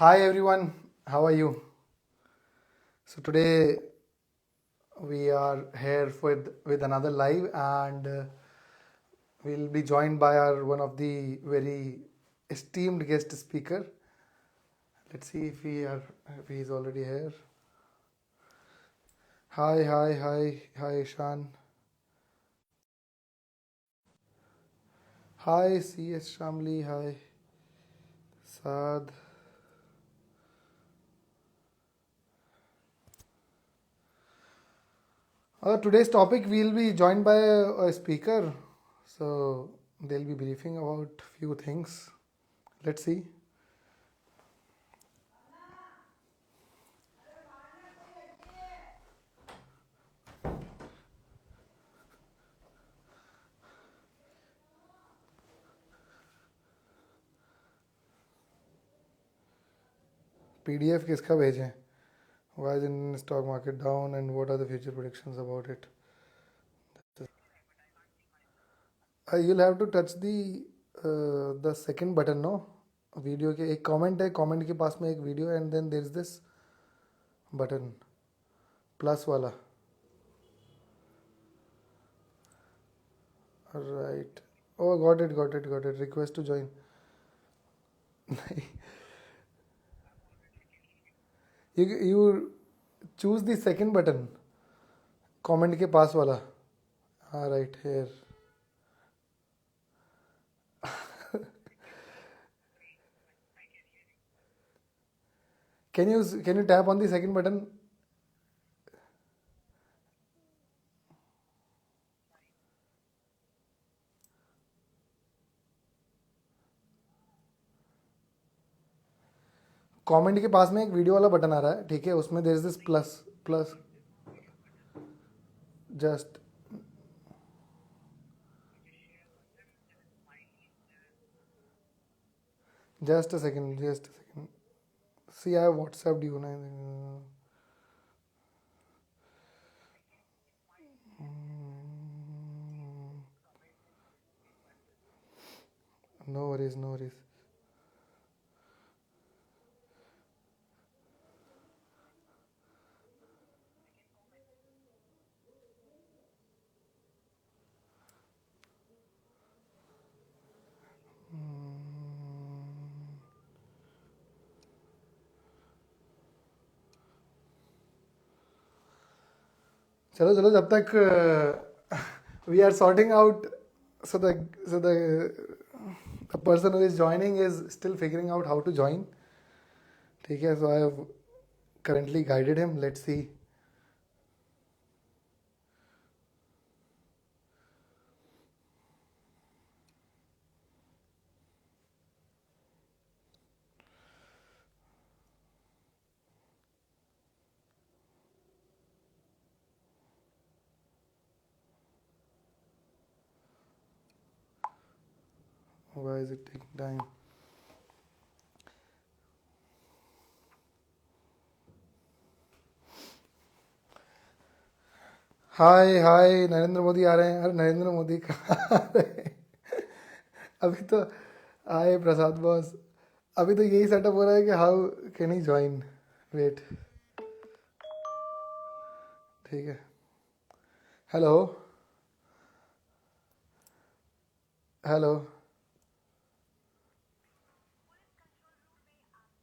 Hi everyone, how are you? So today we are here with another live, and we'll be joined by our one of the very esteemed guest speaker. Let's see if he is already here. Hi Shan. Hi CS Shamli. Hi Saad. Today's topic, we'll be joined by a speaker, so they'll be briefing about few things. Let's see. PDF किसका भेजें? Why is Indian stock market down and what are the future predictions about it? You'll have to touch the second button, no? Video के एक comment है, comment के पास में एक video and then there is this button plus वाला. Right. Oh got it request to join. You choose the second button comment के पास वाला. हाँ right here. Can you tap on the second button? Comment के पास में एक video वाला बटन आ रहा है, ठीक है, उसमें there is this plus just a second. See, I have WhatsApped you. No worries. चलो जब तक we are sorting out, so the person who is joining is still figuring out how to join. ठीक है, so I have currently guided him. Let's see. Why is it taking time? हाय नरेंद्र मोदी आ रहे हैं. अरे नरेंद्र मोदी कहाँ आ रहे हैं? अभी तो आए प्रसाद बॉस. अभी तो यही सेटअप हो रहा है कि how can he join. Wait. ठीक है. हेलो.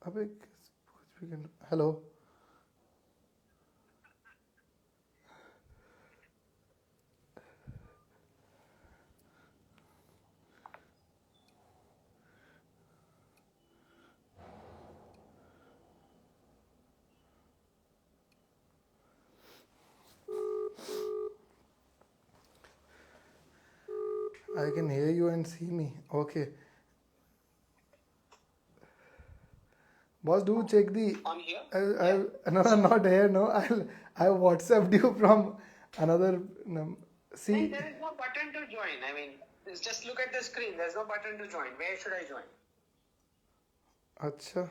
अबे hello. I can hear you and see me. Okay. Boss, do check the. On here? No, not here. No, I WhatsApped you from another. See. There is no button to join. I mean, just look at the screen. There's no button to join. Where should I join? अच्छा.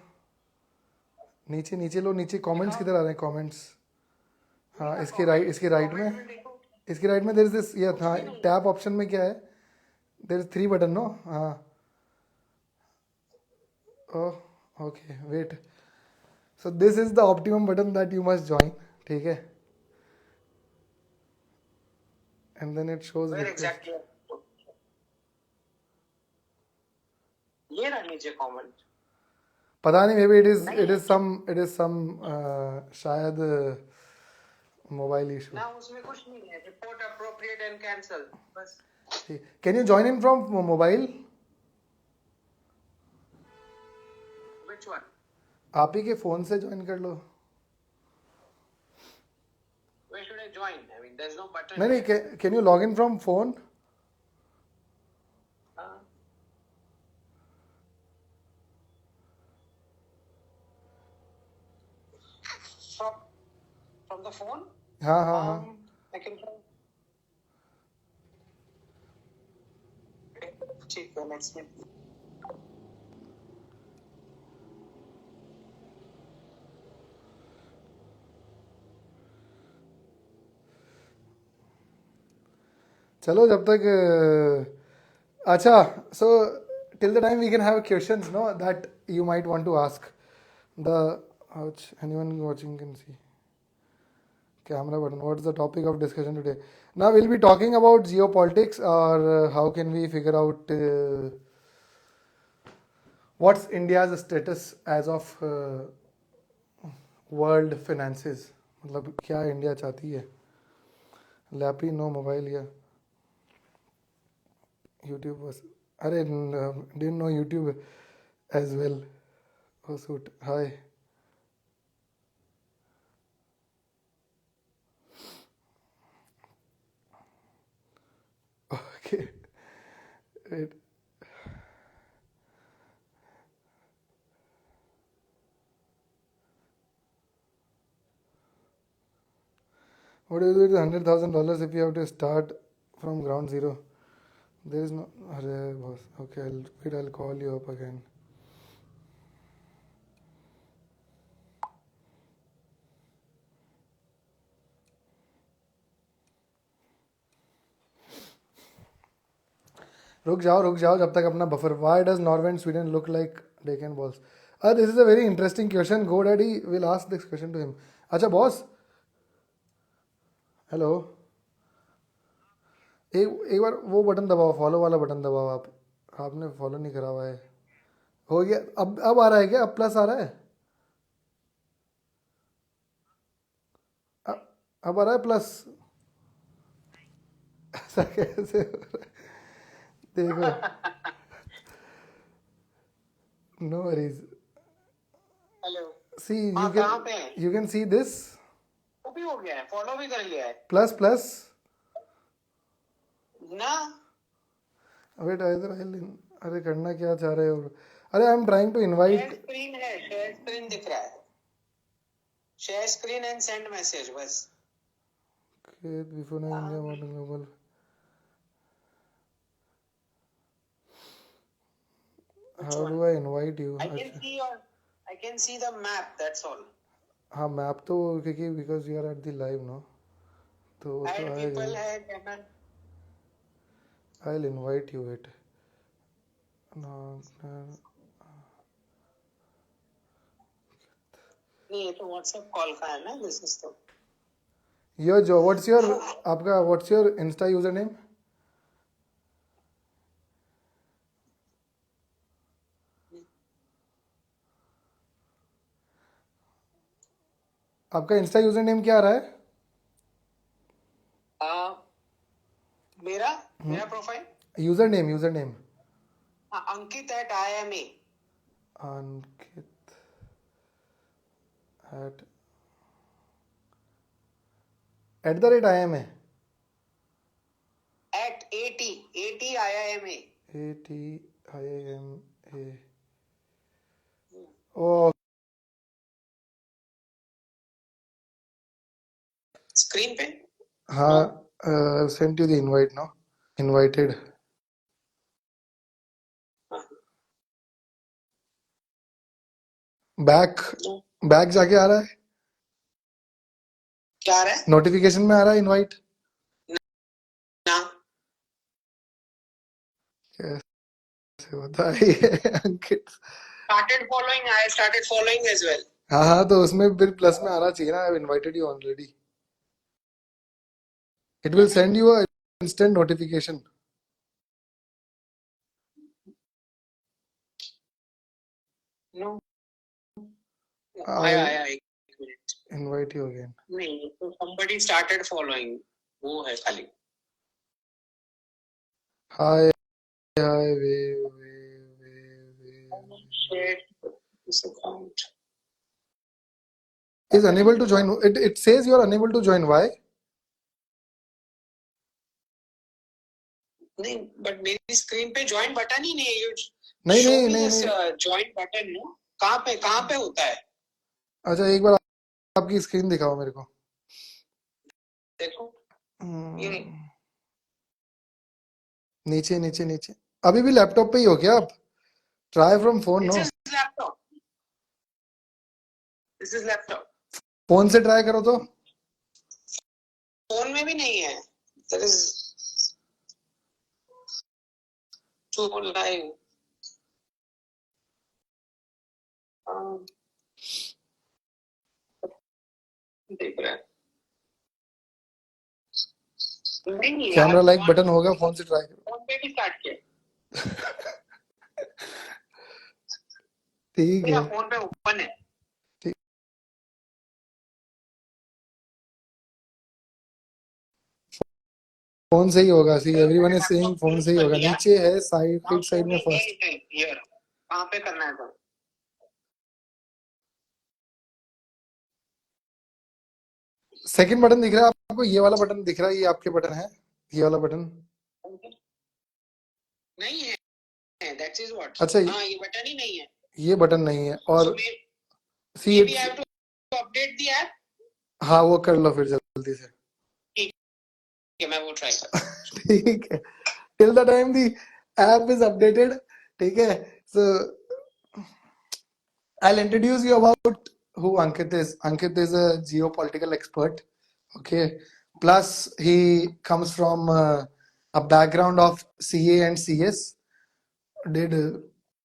नीचे लो. नीचे comments किधर आ रहे हैं? Comments. हाँ, इसके right में there is this. ये हाँ, टैप ऑप्शन में क्या है? There is 3 button, no? हाँ. Oh Okay, wait. So this is the optimum button that you must join. ठीक है? And then it shows Where request. exactly? ये रहा नीचे comment. पता नहीं, maybe it नहीं है. is some शायद mobile issue. ना उसमें कुछ नहीं है. Report appropriate and cancel. बस. Can you join in from mobile? Which one? आप ही के फोन से ज्वाइन कर लो. Where should I join? I mean, there's no button. नहीं नहीं, can you log in from phone? From the phone? हाँ हाँ हाँ. I can try. ठीक है, next week. चलो जब तक अच्छा, so till the time we can have questions, no, that you might want to ask. The ouch, anyone watching can see. Camera button. What's the topic of discussion today? Now we'll be talking about geopolitics, or how can we figure out what's India's status as of world finances. मतलब क्या India चाहती है. Lappy no mobile या YouTube बस. अरे didn't know YouTube as well. Oh shoot. Hi. Okay. Wait. What do you do with $100,000 if you have to start from ground zero? There is no. Arey boss. Okay, I'll call you up again. रुक जाओ जब तक अपना buffer. Why does Norway and Sweden look like Deccan balls? This is a very interesting question. Go Daddy will ask this question to him. अच्छा boss, hello, एक बार वो button दबाओ, follow वाला बटन दबाओ. आपने फॉलो नहीं करा हुआ है. हो गया. अब आ रहा है क्या? अब प्लस आ रहा है. अब आ रहा है प्लस. ऐसा कैसे हो रहा है? देखो. No worries. Hello. See, हाँ, कहाँ पे है? you can see this. वो भी हो गया है, फॉलो भी कर लिया है. प्लस ना. वेट इधर. अरे करना क्या चाह रहे हो? अरे I am trying to invite. Share screen है, शेयर स्क्रीन दिख रहा है. Share screen and send message बस. Before India model global. How do I invite you? I can see the map, that's all. हाँ मैप तो क्योंकि because you are at the live, no? तो वो तो Add आएगा. people है camera. I'll invite you. Wait. No. नहीं, ये तो व्हाट्सएप कॉल का है ना. दिस इज तो. Your Joe, what's your Insta username? आपका इंस्टा यूजर नेम क्या आ रहा है? मेरा प्रोफाइल यूजर नेम अंकित @IMA. अंकित @IMA. @ATIMA. ATIMA. Oh. Screen पे. हाँ. Sent you the invite, no? Invited. Back जाके आ रहा है. क्या आ रहा है? नोटिफिकेशन में आ रहा है इनवाइट. ना. कैसे बताइए अंकित. started following. I started following as well. हाँ हाँ तो उसमें फिर प्लस में आना चाहिए ना. I've invited you already. It will send you a instant notification. No. I'll I invite you again. नहीं तो somebody started following. वो है खाली. Hi, hi, wave. Share this account. Is unable to join. It says you are unable to join. Why? नहीं but मेरी screen पे join button ही नहीं है. You नहीं show नहीं me नहीं this नहीं. Join button. नो कहाँ पे होता है. अच्छा एक बार आपकी स्क्रीन दिखाओ मेरे को. देखो ये नीचे नीचे नीचे. अभी भी लैपटॉप पे ही हो क्या आप? Try from phone. No This is laptop. This is laptop. Phone से ट्राई करो तो. फोन में भी नहीं है. There is to live. देख रहा है. नहीं कैमरा लाइक बटन होगा. फोन से ट्राई करो. फोन पे भी स्टार्ट किया. ठीक है. मेरा फोन पे ओपन है. फोन से ही होगा. See everyone is saying phone से ही होगा. नीचे है साइड राइट साइड में फर्स्ट. कहाँ पे करना है तो. सेकंड बटन दिख रहा है आपको. ये वाला बटन दिख रहा है. ये आपके बटन है. ये वाला बटन नहीं है. That is what. अच्छा हाँ ये बटन ही नहीं है. ये बटन नहीं है. और सी maybe I have to update the app. हाँ वो कर लो फिर जल्दी से. ठीक है मैं वो ट्राई करता हूँ. ठीक है. Till the time the app is updated. ठीक है. सो I'll introduce you about who Ankit is. Ankit is a geopolitical expert. Okay. Plus, he comes from a background of CA and CS. Did a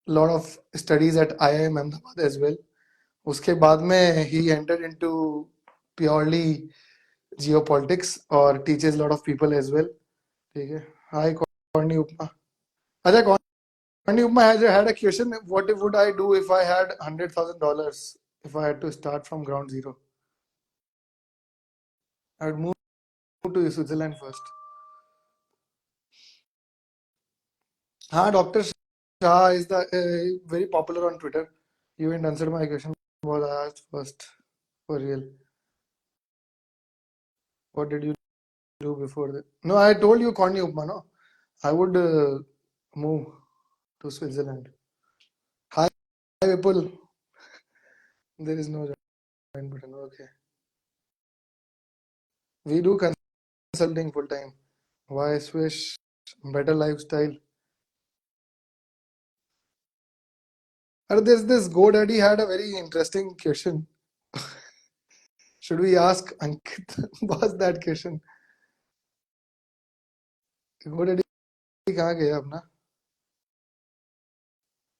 lot of studies at IIM Ahmedabad as well. उसके बाद में he entered into purely geopolitics or teaches a lot of people as well. ठीक है. Hi, Corny Upma. अच्छा Corny Upma has had a question. What would I do if I had $100,000 if I had to start from ground zero? I would move to Switzerland first. हाँ Dr. Shah is the very popular on Twitter. You didn't answer my question. What I asked first for real. What did you do before that? No, I told you Corny Upma. No, I would move to Switzerland. Hi Vipul. There is no join button. Okay. We do consulting full time. Why Swiss? Better lifestyle. There's this GoDaddy had a very interesting question. Should we ask Ankit was that question? GoDaddy कहाँ गया अपना?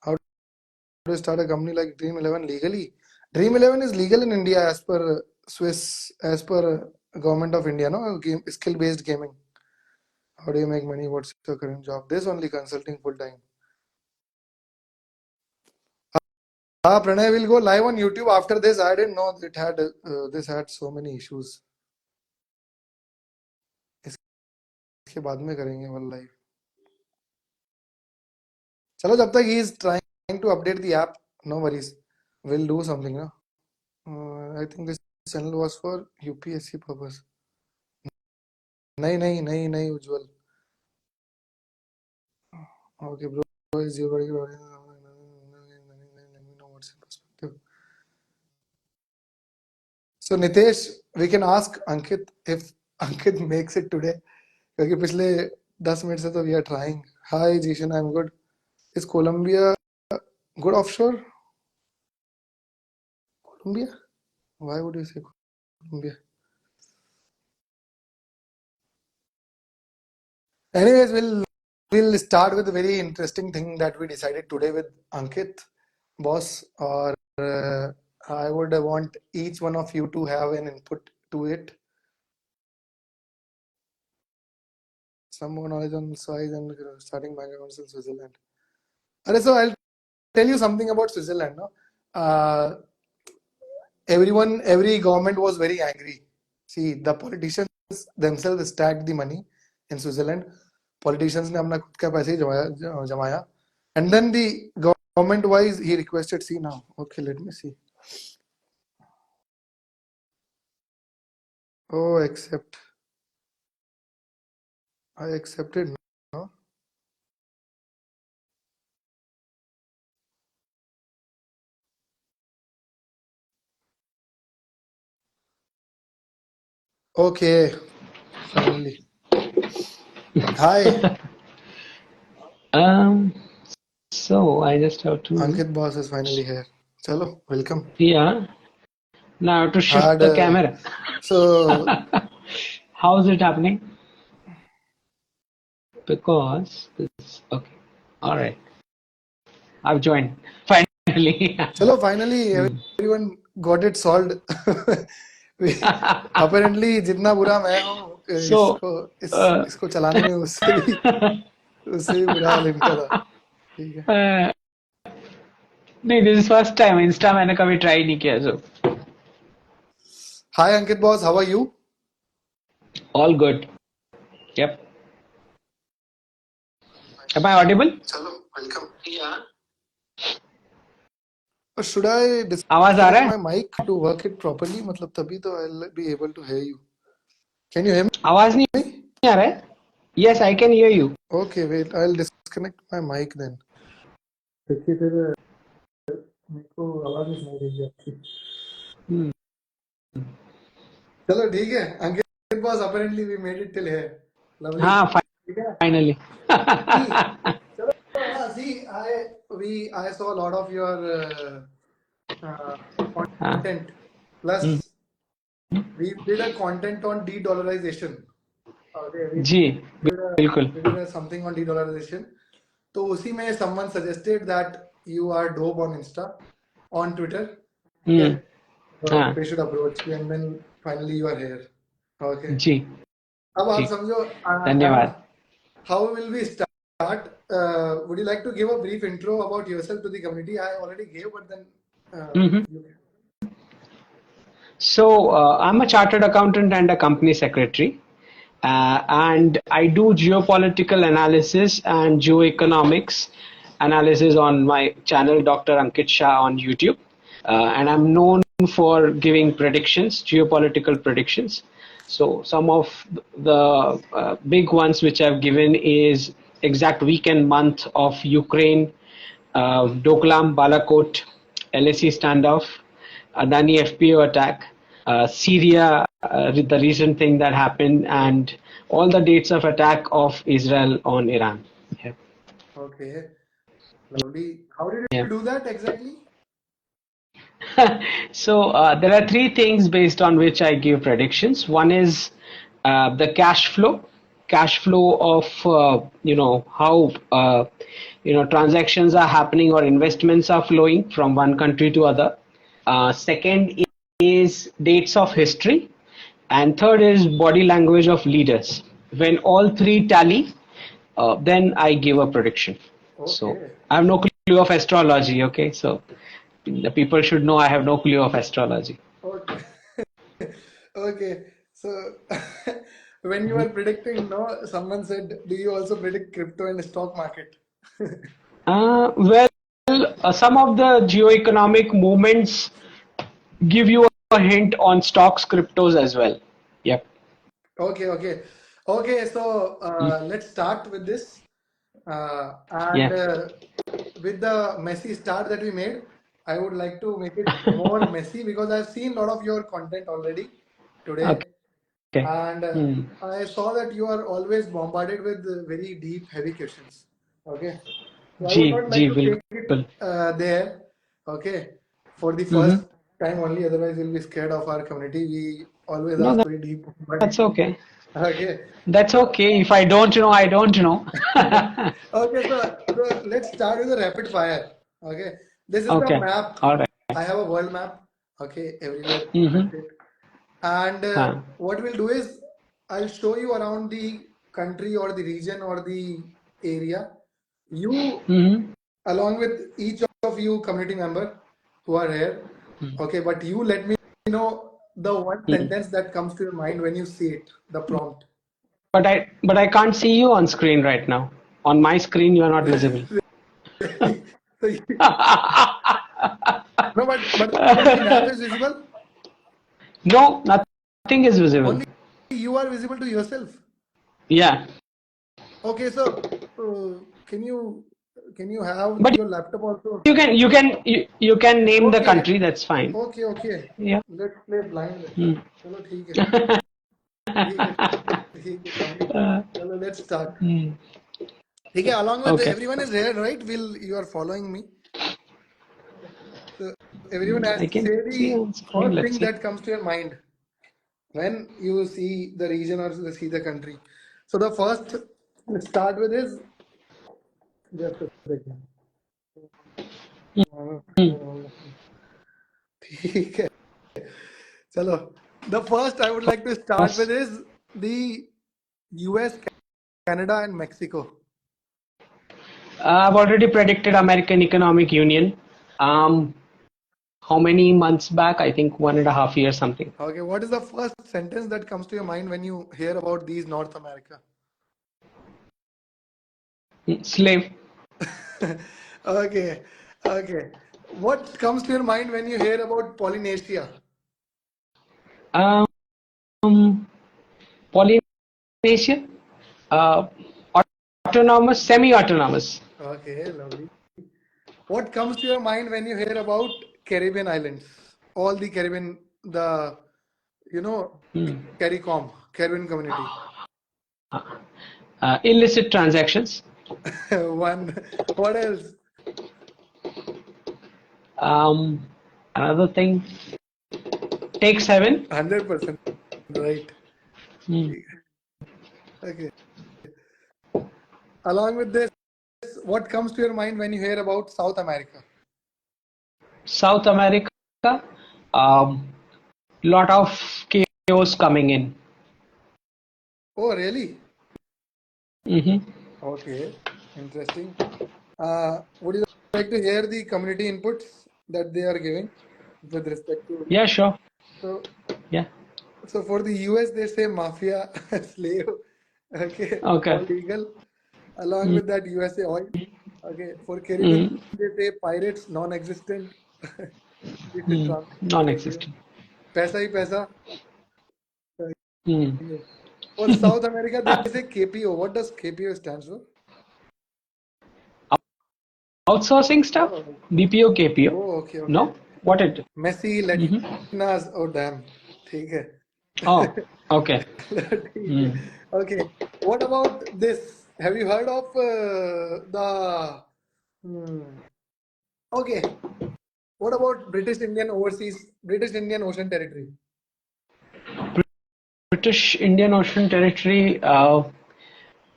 How to start a company like Dream 11 legally? Dream 11 is legal in India as per Swiss, as per government of India. No, skill based gaming. How do you make money? What's your current job? This only consulting full time. Pranay will go live on YouTube after this. I didn't know it had this had so many issues. इसके बाद में करेंगे वो live. चलो जब तक he is trying to update the app, no worries. We'll do something. No? I think this channel was for UPSC purpose. नहीं उज्जवल. Okay, bro. Is your body let me know what's your perspective. So Nitesh, we can ask Ankit if Ankit makes it today. क्योंकि पिछले 10 minute से तो we are trying. Hi Jishan, I'm good. Is Colombia good offshore? Colombia? Why would you say Colombia? Anyways, we'll start with a very interesting thing that we decided today with Ankit. boss, or I would want each one of you to have an input to it. Some more knowledge on size and starting bank accounts in Switzerland. So I'll tell you something about Switzerland. No? Every government was very angry. See, the politicians themselves stacked the money in Switzerland. Politicians ने अपना खुद का पैसे ही जमाया. And then the government wise, he requested, see now. Okay, let me see. Oh, accept. I accepted. No? Okay, finally. Hi, Um, so I just have to, Ankit boss is finally here. Chalo, welcome. yeah, now I have to shift Had the camera. so How is it happening? Because this, okay, all right, I've joined finally. chalo finally everyone got it solved. Apparently जितना बुरा मैं हूँ So, इसको चलाने में उससे भी बुरा हाल इनका था. ठीक है. नहीं, this is first time. Insta मैंने कभी try नहीं किया, so Hi Ankit boss, how are you? all good. Yep. Am I audible? चलो welcome. Yeah. Should I आवाज आ रहा disconnect है? my mic to work it properly? मतलब तभी तो I'll be able to hear you. Can you hear आवाज नहीं me? आ रहा है? Yes, I can hear you. Okay, wait. I'll disconnect my mic then. देखिए फिर मेरे को आवाज नहीं सुनाई देगी आपकी. Hmm. चलो ठीक है. Ankit boss, apparently we made it till here. Lovely. हाँ, ठीक है. finally. See, चलो see, I saw a lot of your uh, हाँ. content. Plus, we did a content on de-dollarization. Okay, जी, बिल्कुल. we did something on de-dollarization. तो उसी में someone suggested that you are dope on Insta, on Twitter. Hmm. So हाँ. they should approach you, and then finally you are here. Okay. जी, अब आप ठीक. समझो. धन्यवाद. How will we start? Would you like to give a brief intro about yourself to the community? I already gave, but then Mhm. you can. So, I'm a chartered accountant and a company secretary. And I do geopolitical analysis and geoeconomics analysis on my channel, Dr. Ankit Shah, on YouTube. And I'm known for giving predictions, geopolitical predictions. So some of the big ones which I've given is exact week and month of Ukraine, Doklam, Balakot, LSE standoff, Adani FPO attack, Syria, the recent thing that happened, and all the dates of attack of Israel on Iran. Yeah. Okay, lovely. How did you Yeah. do that exactly? So there are three things based on which I give predictions. One is the cash flow of how transactions are happening or investments are flowing from one country to other. Second is dates of history, and third is body language of leaders. When all three tally, then I give a prediction. So Okay. I have no clue of astrology. Okay, so the people should know I have no clue of astrology. Okay. Okay. So when you were predicting, no, someone said, do you also predict crypto and stock market? Well, some of the geoeconomic movements give you a hint on stocks, cryptos as well. Yep. Okay, okay. Okay, so let's start with this. And Yeah. with the messy start that we made, I would like to make it more messy because I've seen a lot of your content already today. Okay. And Hmm. I saw that you are always bombarded with very deep, heavy questions. Okay. So I would G, not like G, to take it बिल्कुल. there. Okay. For the first Mm-hmm. time only, otherwise we'll be scared of our community. We always No, ask very deep. that's okay. Okay. That's okay. If I don't know, I don't know. Okay, so let's start with the rapid fire. Okay. This is the Okay. map. All right. I have a world map. Okay, everywhere. Mm-hmm. That's it. And Huh. what we'll do is I'll show you around the country or the region or the area. You, Mm-hmm. along with each of you community member who are here, okay, but you let me know the one sentence that comes to your mind when you see it, the prompt. But I can't see you on screen right now. On my screen, you are not visible. So no, but only the map is visible. No, nothing is visible. Only you are visible to yourself. Yeah, Okay, so can you have but your laptop also? you can name the Okay, country. That's fine. okay. Yeah. Let's play blind. Hmm. चलो ठीक है complete. चलो let's start. Hmm. ठीक है, along with Okay. everyone is here, right? You are following me. So everyone has I to can say see the on screen. first Let's thing see. that comes to your mind when you see the region or see the country. So the first, let's start with is just a second. ठीक है चलो the first I would like to start with First, is the US, Canada and Mexico. I've already predicted American Economic Union. Um, how many months back? I think 1.5 years something. Okay, what is the first sentence that comes to your mind when you hear about these North America? Slave. Okay, okay. What comes to your mind when you hear about Polynesia? Um, Polynesia. Uh, autonomous, semi-autonomous. Okay, lovely. What comes to your mind when you hear about Caribbean islands? All the Caribbean, the CARICOM, Caribbean community. Illicit transactions. One. What else? Another thing. Takes heaven. 100% right. Hmm. Okay. Along with this, what comes to your mind when you hear about South America? South America. Um, lot of chaos coming in. Oh, really? Hmm. Okay, interesting. Would you like to hear the community inputs that they are giving with respect to? Yeah, sure. So, Yeah. so for the US, they say mafia, slave, okay, all Okay. legal. Along Mm. with that, USA oil. Okay, for Caribbean, Mm. they say pirates, non-existent. Illicit transaction. Non-existent. पैसा ही पैसा. Mm. For South America, they say KPO. What does KPO stands for? Outsourcing stuff. Oh, BPO, KPO. oh, okay. No. What it? Messi, Mm-hmm. Latinas. Oh, damn. ठीक है. Oh. Okay. ठीक है. Mm. Okay. What about this? Have you heard of the? Hmm. Okay. What about British Indian Ocean Territory? British Indian Ocean Territory.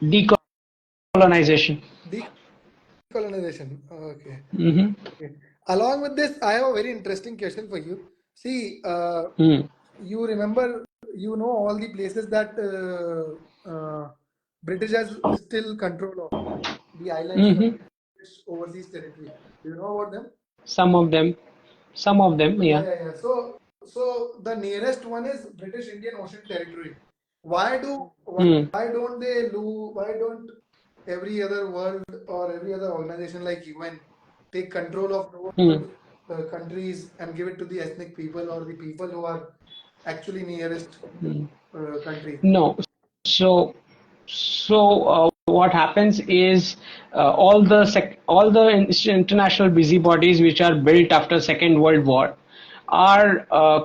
Decolonization. Decolonization. Okay. Mm-hmm. Okay. Along with this, I have a very interesting question for you. See, Mm. you remember, all the places that British has still control of, the islands, the Mm-hmm. British overseas territory. Do you know about them? Some of them. Some of them. Yeah. Yeah. So the nearest one is British Indian Ocean Territory. Why Mm. don't they do? Why don't every other world or every other organization like UN take control of Mm. those countries and give it to the ethnic people or the people who are actually nearest country? No. So what happens is all the international busybodies which are built after Second World War are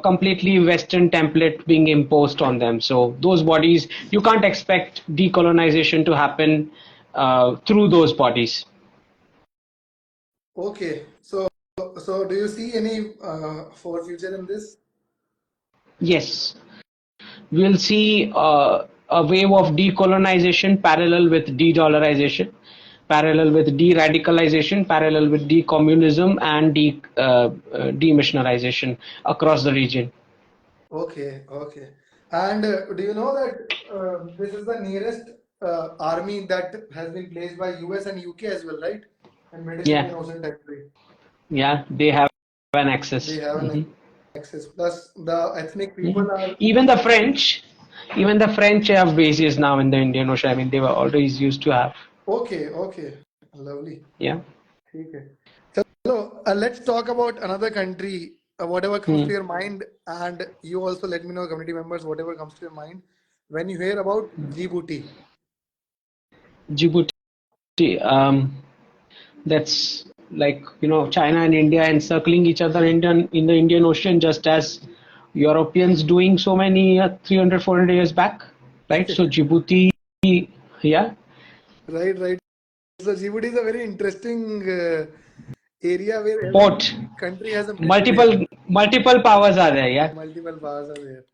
completely Western template being imposed on them. So those bodies, you can't expect decolonization to happen through those bodies. Okay, so do you see any for future in this? Yes, we'll see a wave of decolonization parallel with de-dollarization. parallel with de-radicalization, parallel with decommunism and demissionarization across the region. Okay, okay. And do you know that this is the nearest army that has been placed by US and UK as well, right? In Middle Yeah, Indian Ocean territory. yeah, they have an They access. have an Mhm. access. Plus, the ethnic people Mhm. are Even the French have bases now in the Indian Ocean. I mean, they were always used to have. okay, okay. Lovely. Yeah. ठीक है. So, let's talk about another country, whatever comes to Hmm. your mind, and you also let me know, community members, whatever comes to your mind when you hear about Djibouti. Djibouti. That's like China and India encircling each other in the Indian Ocean, just as Europeans doing so many 300 400 years back, right? So Djibouti, yeah, Right, right. So Djibouti is a very interesting area where every port, country has a military base. multiple powers are there, yeah. Multiple powers are there.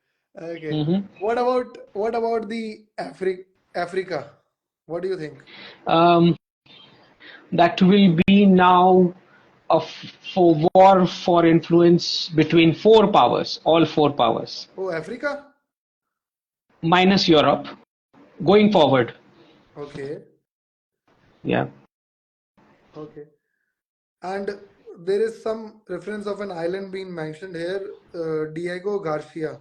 Okay. Hmm. What about the Africa? What do you think? um, that will be now a for war for influence between four powers, all four powers, Oh, Africa? minus Europe, going forward. Okay. Yeah. Okay. And there is some reference of an island being mentioned here, Diego Garcia,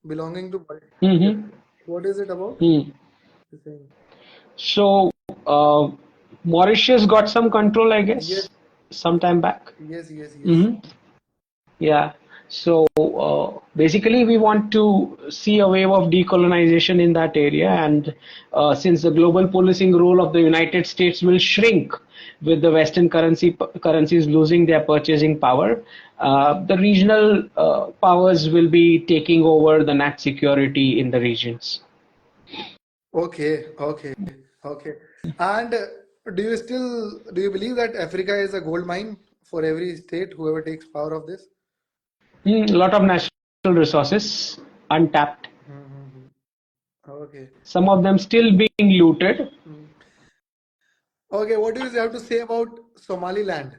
belonging to Bulgaria. Hmm. What is it about? Hmm. You're saying. So, Mauritius got some control, I Yes, guess, some time back. yes, yes, yes. Hmm. Yeah. So, basically, we want to see a wave of decolonization in that area, and since the global policing role of the United States will shrink with the Western currencies losing their purchasing power, the regional powers will be taking over the nat security in the regions. Okay, okay, okay. And do you believe that Africa is a gold mine for every state, whoever takes power of this? A lot of natural resources untapped. Mm-hmm. Okay. Some of them still being looted. Mm. Okay, what do you have to say about Somaliland?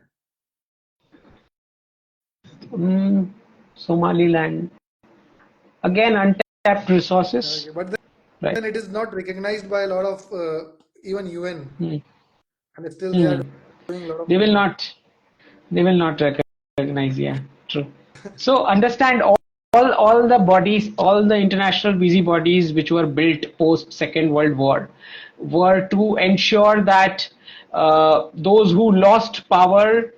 Mm, Somaliland, again untapped resources, Okay, but right? then it is not recognized by a lot of even UN, Mm, and still they are mm. doing a lot of They will things. not. They will not recognize. Yeah, true. So understand all the bodies, all the international busy bodies which were built post Second World War, were to ensure that those who lost power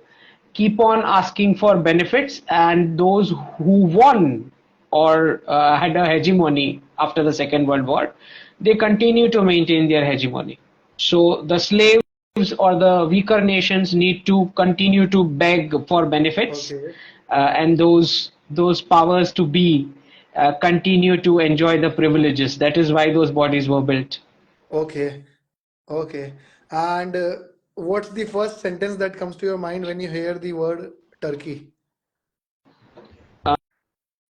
keep on asking for benefits, and those who won or had a hegemony after the Second World War, they continue to maintain their hegemony. So the slaves or the weaker nations need to continue to beg for benefits, Okay, and those powers to be continue to enjoy the privileges. That is why those bodies were built. okay, okay. And what's the first sentence that comes to your mind when you hear the word Turkey?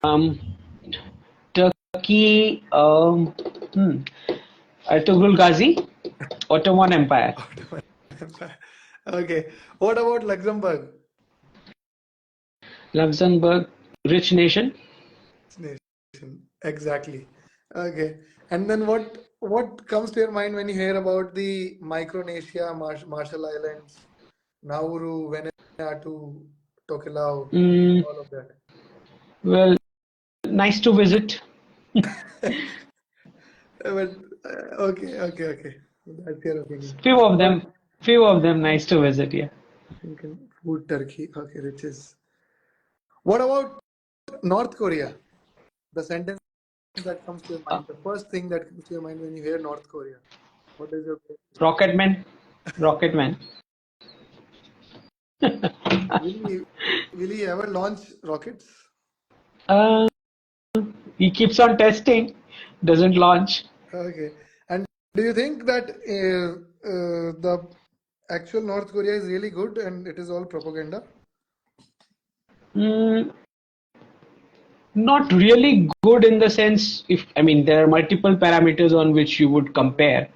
Um, Turkey, Ertugrul Ghazi, Ottoman Empire. Okay. What about Luxembourg? Luxembourg, rich nation. Nation. Exactly. Okay. And then what comes to your mind when you hear about the Micronesia, Marshall Islands, Nauru, Vanuatu, Tokelau, Mm, all of that? well, nice to visit. But okay, okay, okay. That's your opinion. Few of But them, few of them nice to visit. Yeah. thinking food Turkey. Okay, which is. What about North Korea? The sentence that comes to your Uh, mind, the first thing that comes to your mind when you hear North Korea. What is your Rocketman, Rocketman. will he will he ever launch rockets? Uh, he keeps on testing, doesn't launch. Okay. And do you think that the actual North Korea is really good and it is all propaganda? Mm, Not really good in the sense, if I mean there are multiple parameters on which you would compare,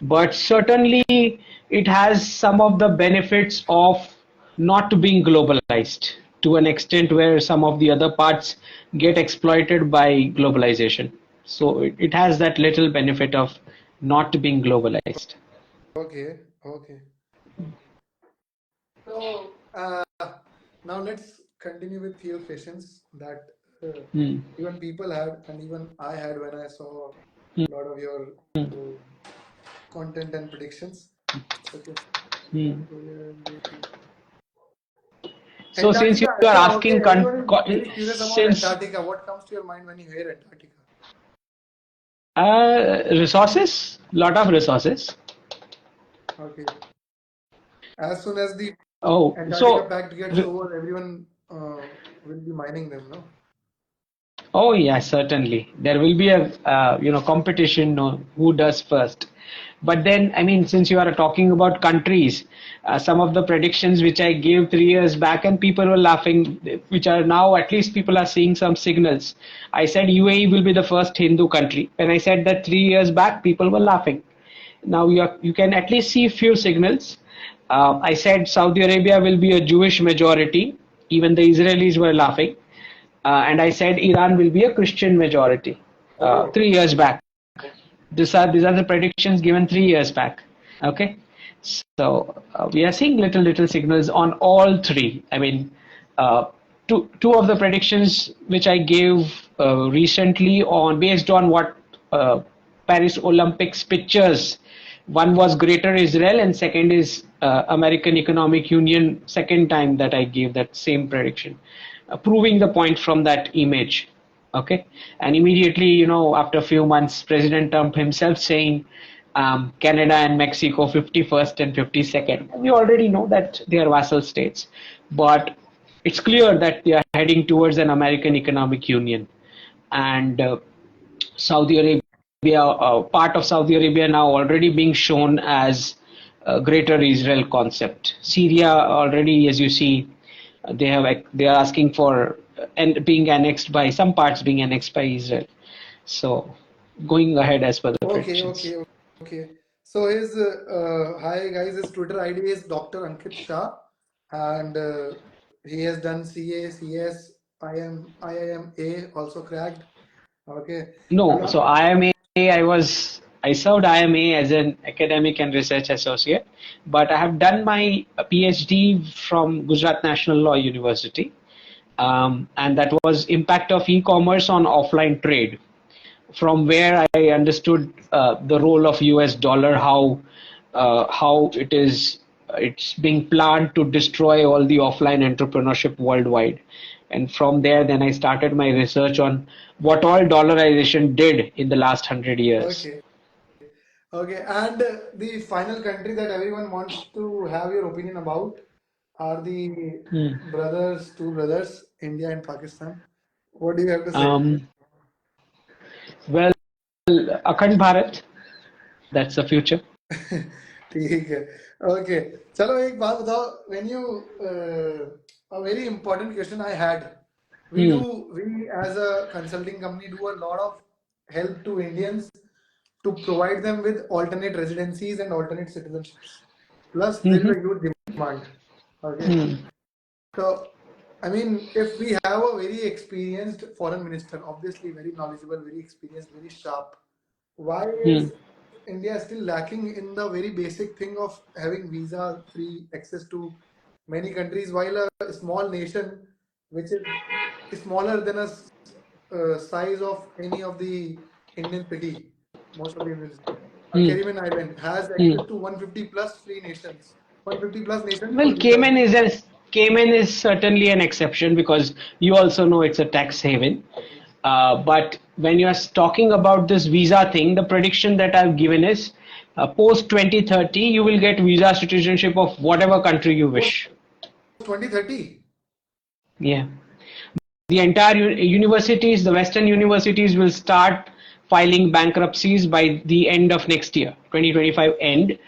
but certainly it has some of the benefits of not being globalized to an extent where some of the other parts get exploited by globalization. So it has that little benefit of not being globalized. Okay, okay. So now let's continue with few questions that Hmm. even people had and even I had when I saw a lot of your uh, content and predictions. Okay. Hmm. So since you Antarctica. are So okay, asking, everyone is very curious about since Antarctica. What comes to your mind when you hear Antarctica? resources, lot of resources. Okay. As soon as the Oh, Antarctica so Pact gets over, everyone will be mining them, no? oh yes, certainly. There will be a competition who does first. But then, I mean, since you are talking about countries, some of the predictions which I gave 3 years back and people were laughing, which are now at least people are seeing some signals. I said UAE will be the first Hindu country. When I said that 3 years back, people were laughing. Now you can at least see few signals. I said Saudi Arabia will be a Jewish majority. Even the Israelis were laughing. And I said Iran will be a Christian majority Oh, 3 years back. These are the predictions given 3 years back. Okay, so we are seeing little signals on all three. I mean, two of the predictions which I gave recently on based on what Paris Olympics pictures. One was Greater Israel, and second is American Economic Union. Second time that I gave that same prediction, proving the point from that image. Okay, and immediately, after a few months, President Trump himself saying Canada and Mexico 51st and 52nd. We already know that they are vassal states, but it's clear that they are heading towards an American Economic Union. And Saudi Arabia, part of Saudi Arabia now already being shown as a Greater Israel concept. Syria already, as you see, they are asking for and being annexed by some parts being annexed by Israel. So going ahead as per the okay, predictions. okay, okay. So his hi guys, his Twitter ID is Dr. Ankit Shah, and he has done CA, CS, IIMA also cracked. Okay, No, and so I served IMA as an academic and research associate, but I have done my PhD from Gujarat National Law University, and that was impact of e-commerce on offline trade. From where I understood the role of US dollar, how it's being planned to destroy all the offline entrepreneurship worldwide. And from there, then I started my research on what all dollarization did in the last 100 years. okay, okay, and the final country that everyone wants to have your opinion about are the Hmm. two brothers, India and Pakistan. What do you have to say? Um, well, Akhand Bharat, that's the future. ठीक है okay चलो एक बात बताओ when you a very important question I had Hmm. we as a consulting company do a lot of help to Indians to provide them with alternate residencies and alternate citizenships plus there is Hmm. a huge demand okay Hmm. so I mean if we have a very experienced foreign minister obviously very knowledgeable very experienced very sharp why Hmm. is India still lacking in the very basic thing of having visa free access to many countries, while a small nation, which is smaller than a size of any of the Indian city, most of the Indian city, a Hmm. Cayman Island has Hmm. access to 150 plus free nations, 150 plus nations Well, for visa free. Cayman is certainly an exception because you also know it's a tax haven. But when you're talking about this visa thing, the prediction that I've given is post 2030, you will get visa citizenship of whatever country you Post wish. 2030. Yeah. The entire universities, the Western universities will start filing bankruptcies by the end of next year, 2025 end.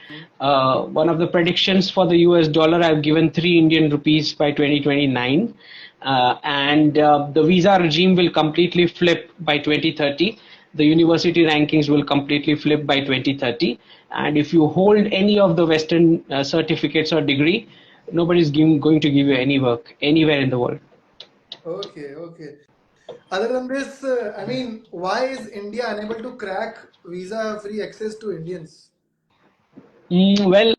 One of the predictions for the US dollar, I've given 3 Indian rupees by 2029. And the visa regime will completely flip by 2030. the university rankings will completely flip by 2030. And if you hold any of the Western certificates or degree, nobody's going to give you any work anywhere in the world. Okay, okay. Other than this, I mean, why is India unable to crack visa-free access to Indians? Well,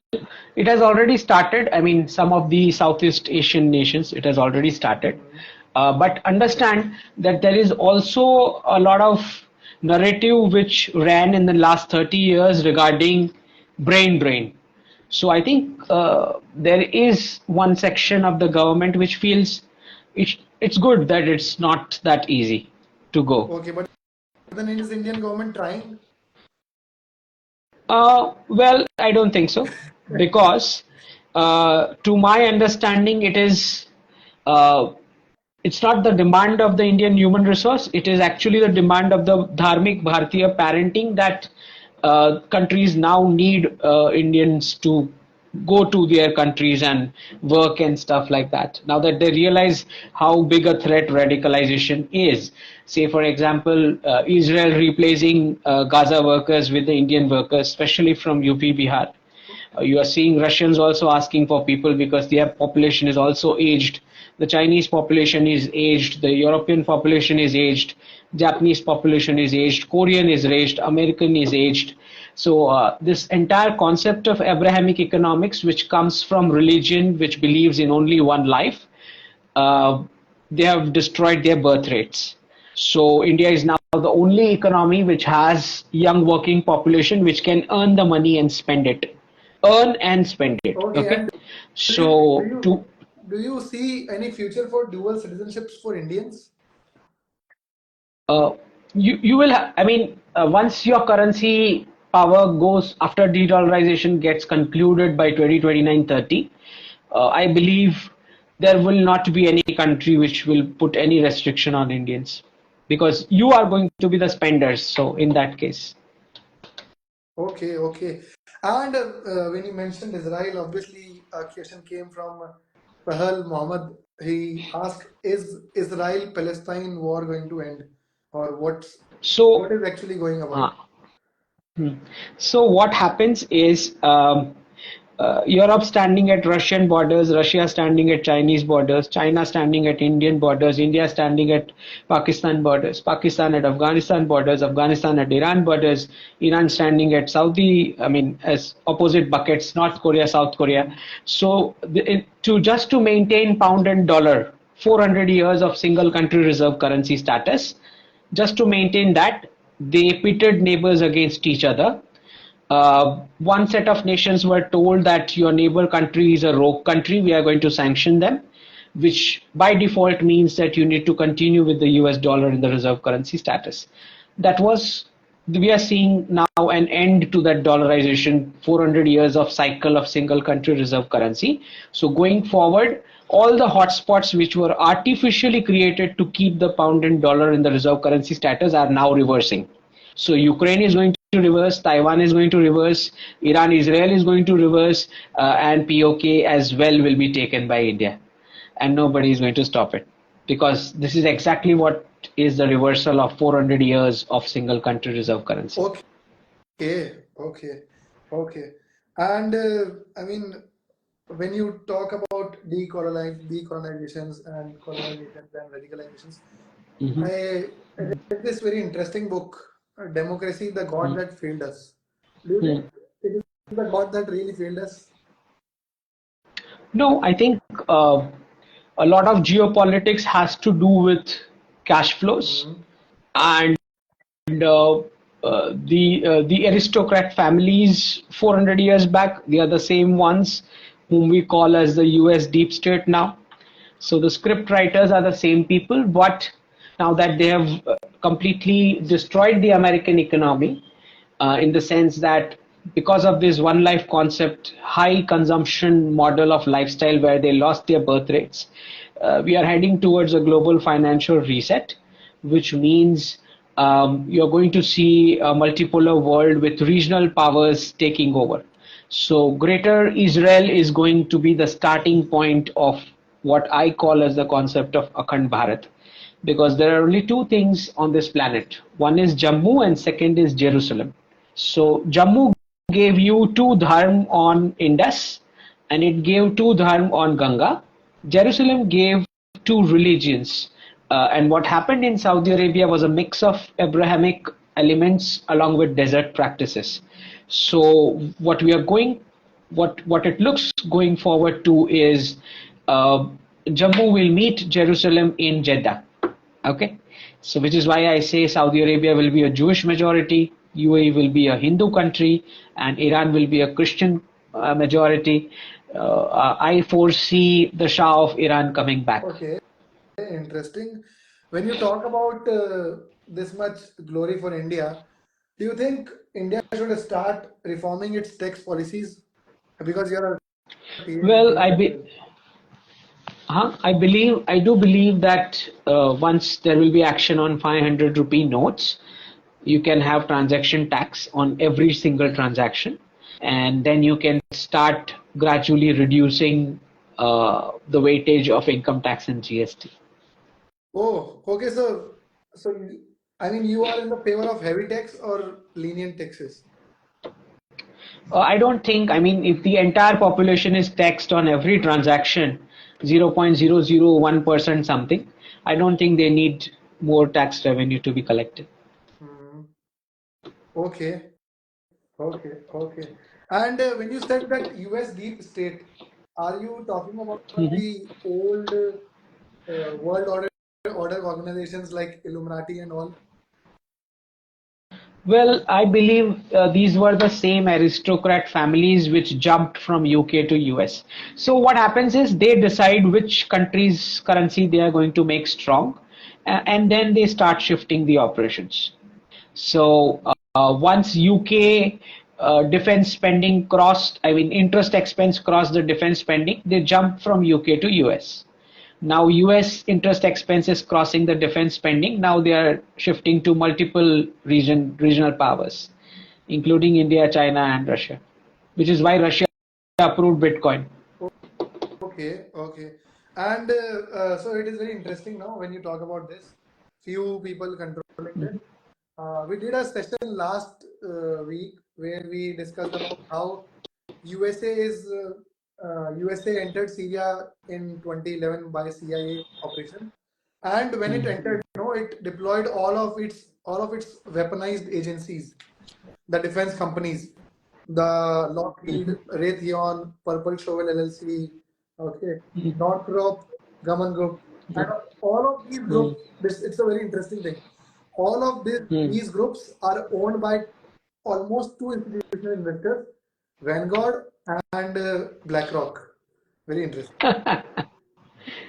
it has already started. I mean, some of the Southeast Asian nations, it has already started. Mhm. But understand that there is also a lot of narrative which ran in the last 30 years regarding brain drain. So I think there is one section of the government which feels it's good that it's not that easy to go. Okay, but then is Indian government trying? Well, I don't think so, because to my understanding, uh, it's not the demand of the Indian human resource. It is actually the demand of the dharmic Bharatiya parenting that countries now need Indians to go to their countries and work and stuff like that. Now that they realize how big a threat radicalization is, say for example, Israel replacing Gaza workers with the Indian workers, especially from UP, Bihar. You are seeing Russians also asking for people because their population is also aged. The Chinese population is aged. The European population is aged. Japanese population is aged. Korean is aged. American is aged. So this entire concept of Abrahamic economics, which comes from religion, which believes in only one life, uh, they have destroyed their birth rates. So India is now the only economy which has young working population which can earn the money and spend it. Earn and spend it. Okay, Okay. and do you do So you to do you see any future for dual citizenships for Indians? uh, you will I mean once your currency power goes after de-dollarization gets concluded by 2029-30, I believe there will not be any country which will put any restriction on Indians, because you are going to be the spenders. So in that case, Okay, okay. And when you mentioned Israel, obviously a question came from Sahal Mohammed. He asked, "Is Israel-Palestine war going to end, or what so is actually going uh, about?" Hmm. So what happens is Europe standing at Russian borders, Russia standing at Chinese borders, China standing at Indian borders, India standing at Pakistan borders, Pakistan at Afghanistan borders, Afghanistan at Iran borders, Iran standing at Saudi, I mean, as opposite buckets, North Korea, South Korea. So to maintain pound and dollar, 400 years of single country reserve currency status, just to maintain that, they pitted neighbors against each other. One set of nations were told that your neighbor country is a rogue country, we are going to sanction them, which by default means that you need to continue with the US dollar in the reserve currency status. That was, we are seeing now an end to that dollarization, 400 years of cycle of single country reserve currency. So going forward, all the hotspots which were artificially created to keep the pound and dollar in the reserve currency status are now reversing. So Ukraine is going to reverse, Taiwan is going to reverse, Iran, Israel is going to reverse, and POK as well will be taken by India. And nobody is going to stop it, because this is exactly what is the reversal of 400 years of single country reserve currency. Okay, okay, okay. And I mean, when you talk about decolonizations and colonizations and radicalizations, Mhm. I read this very interesting book, Democracy, the God Mm. That Failed Us. Do you Mm. think it is the God that really failed us? No, I think a lot of geopolitics has to do with cash flows, Mhm. and the aristocrat families 400 years back, they are the same ones whom we call as the US deep state now. So the script writers are the same people, but now that they have completely destroyed the American economy, in the sense that because of this one life concept, high consumption model of lifestyle where they lost their birth rates, we are heading towards a global financial reset, which means you're going to see a multipolar world with regional powers taking over. So Greater Israel is going to be the starting point of what I call as the concept of Akhand Bharat, because there are only two things on this planet. One is Jammu and second is Jerusalem. So Jammu gave you two dharm on Indus and it gave two dharm on Ganga. Jerusalem gave two religions. And what happened in Saudi Arabia was a mix of Abrahamic elements along with desert practices. So what it looks going forward to is uh, Jammu will meet Jerusalem in Jeddah. Okay, so which is why I say Saudi Arabia will be a Jewish majority, UAE will be a Hindu country, and Iran will be a Christian majority. I foresee the Shah of Iran coming back. Okay, interesting. When you talk about this much glory for India, do you think India should start reforming its tax policies? Because you're a Well, PM as I do believe that once there will be action on 500 rupee notes, you can have transaction tax on every single transaction, and then you can start gradually reducing the weightage of income tax and GST. well. Oh, okay. I mean, you are in the favor of heavy tax or lenient taxes? I don't think, I mean, if the entire population is taxed on every transaction, 0.001% something, I don't think they need more tax revenue to be collected. Hmm. Okay, okay. And when you said that US deep state, are you talking about Mhm. the old world order organizations like Illuminati and all? Well, I believe these were the same aristocrat families which jumped from UK to US. So what happens is they decide which country's currency they are going to make strong, and then they start shifting the operations. So once UK defense spending crossed, I mean interest expense crossed the defense spending, they jumped from UK to US. Now US interest expense is crossing the defense spending. Now they are shifting to multiple regional powers, including India, China, and Russia, which is why Russia approved Bitcoin. Okay. And so it is very interesting now when you talk about this. Few people controlling this. We did a session last week where we discussed about how USA entered Syria in 2011 by CIA operation, and when it entered, it deployed all of its weaponized agencies, the defense companies, the Lockheed, Raytheon, Purple Shovel LLC, okay, Northrop Grumman Group, and all of these groups. It's a very interesting thing. All of these groups are owned by almost two institutional investors, Vanguard and BlackRock. Very interesting.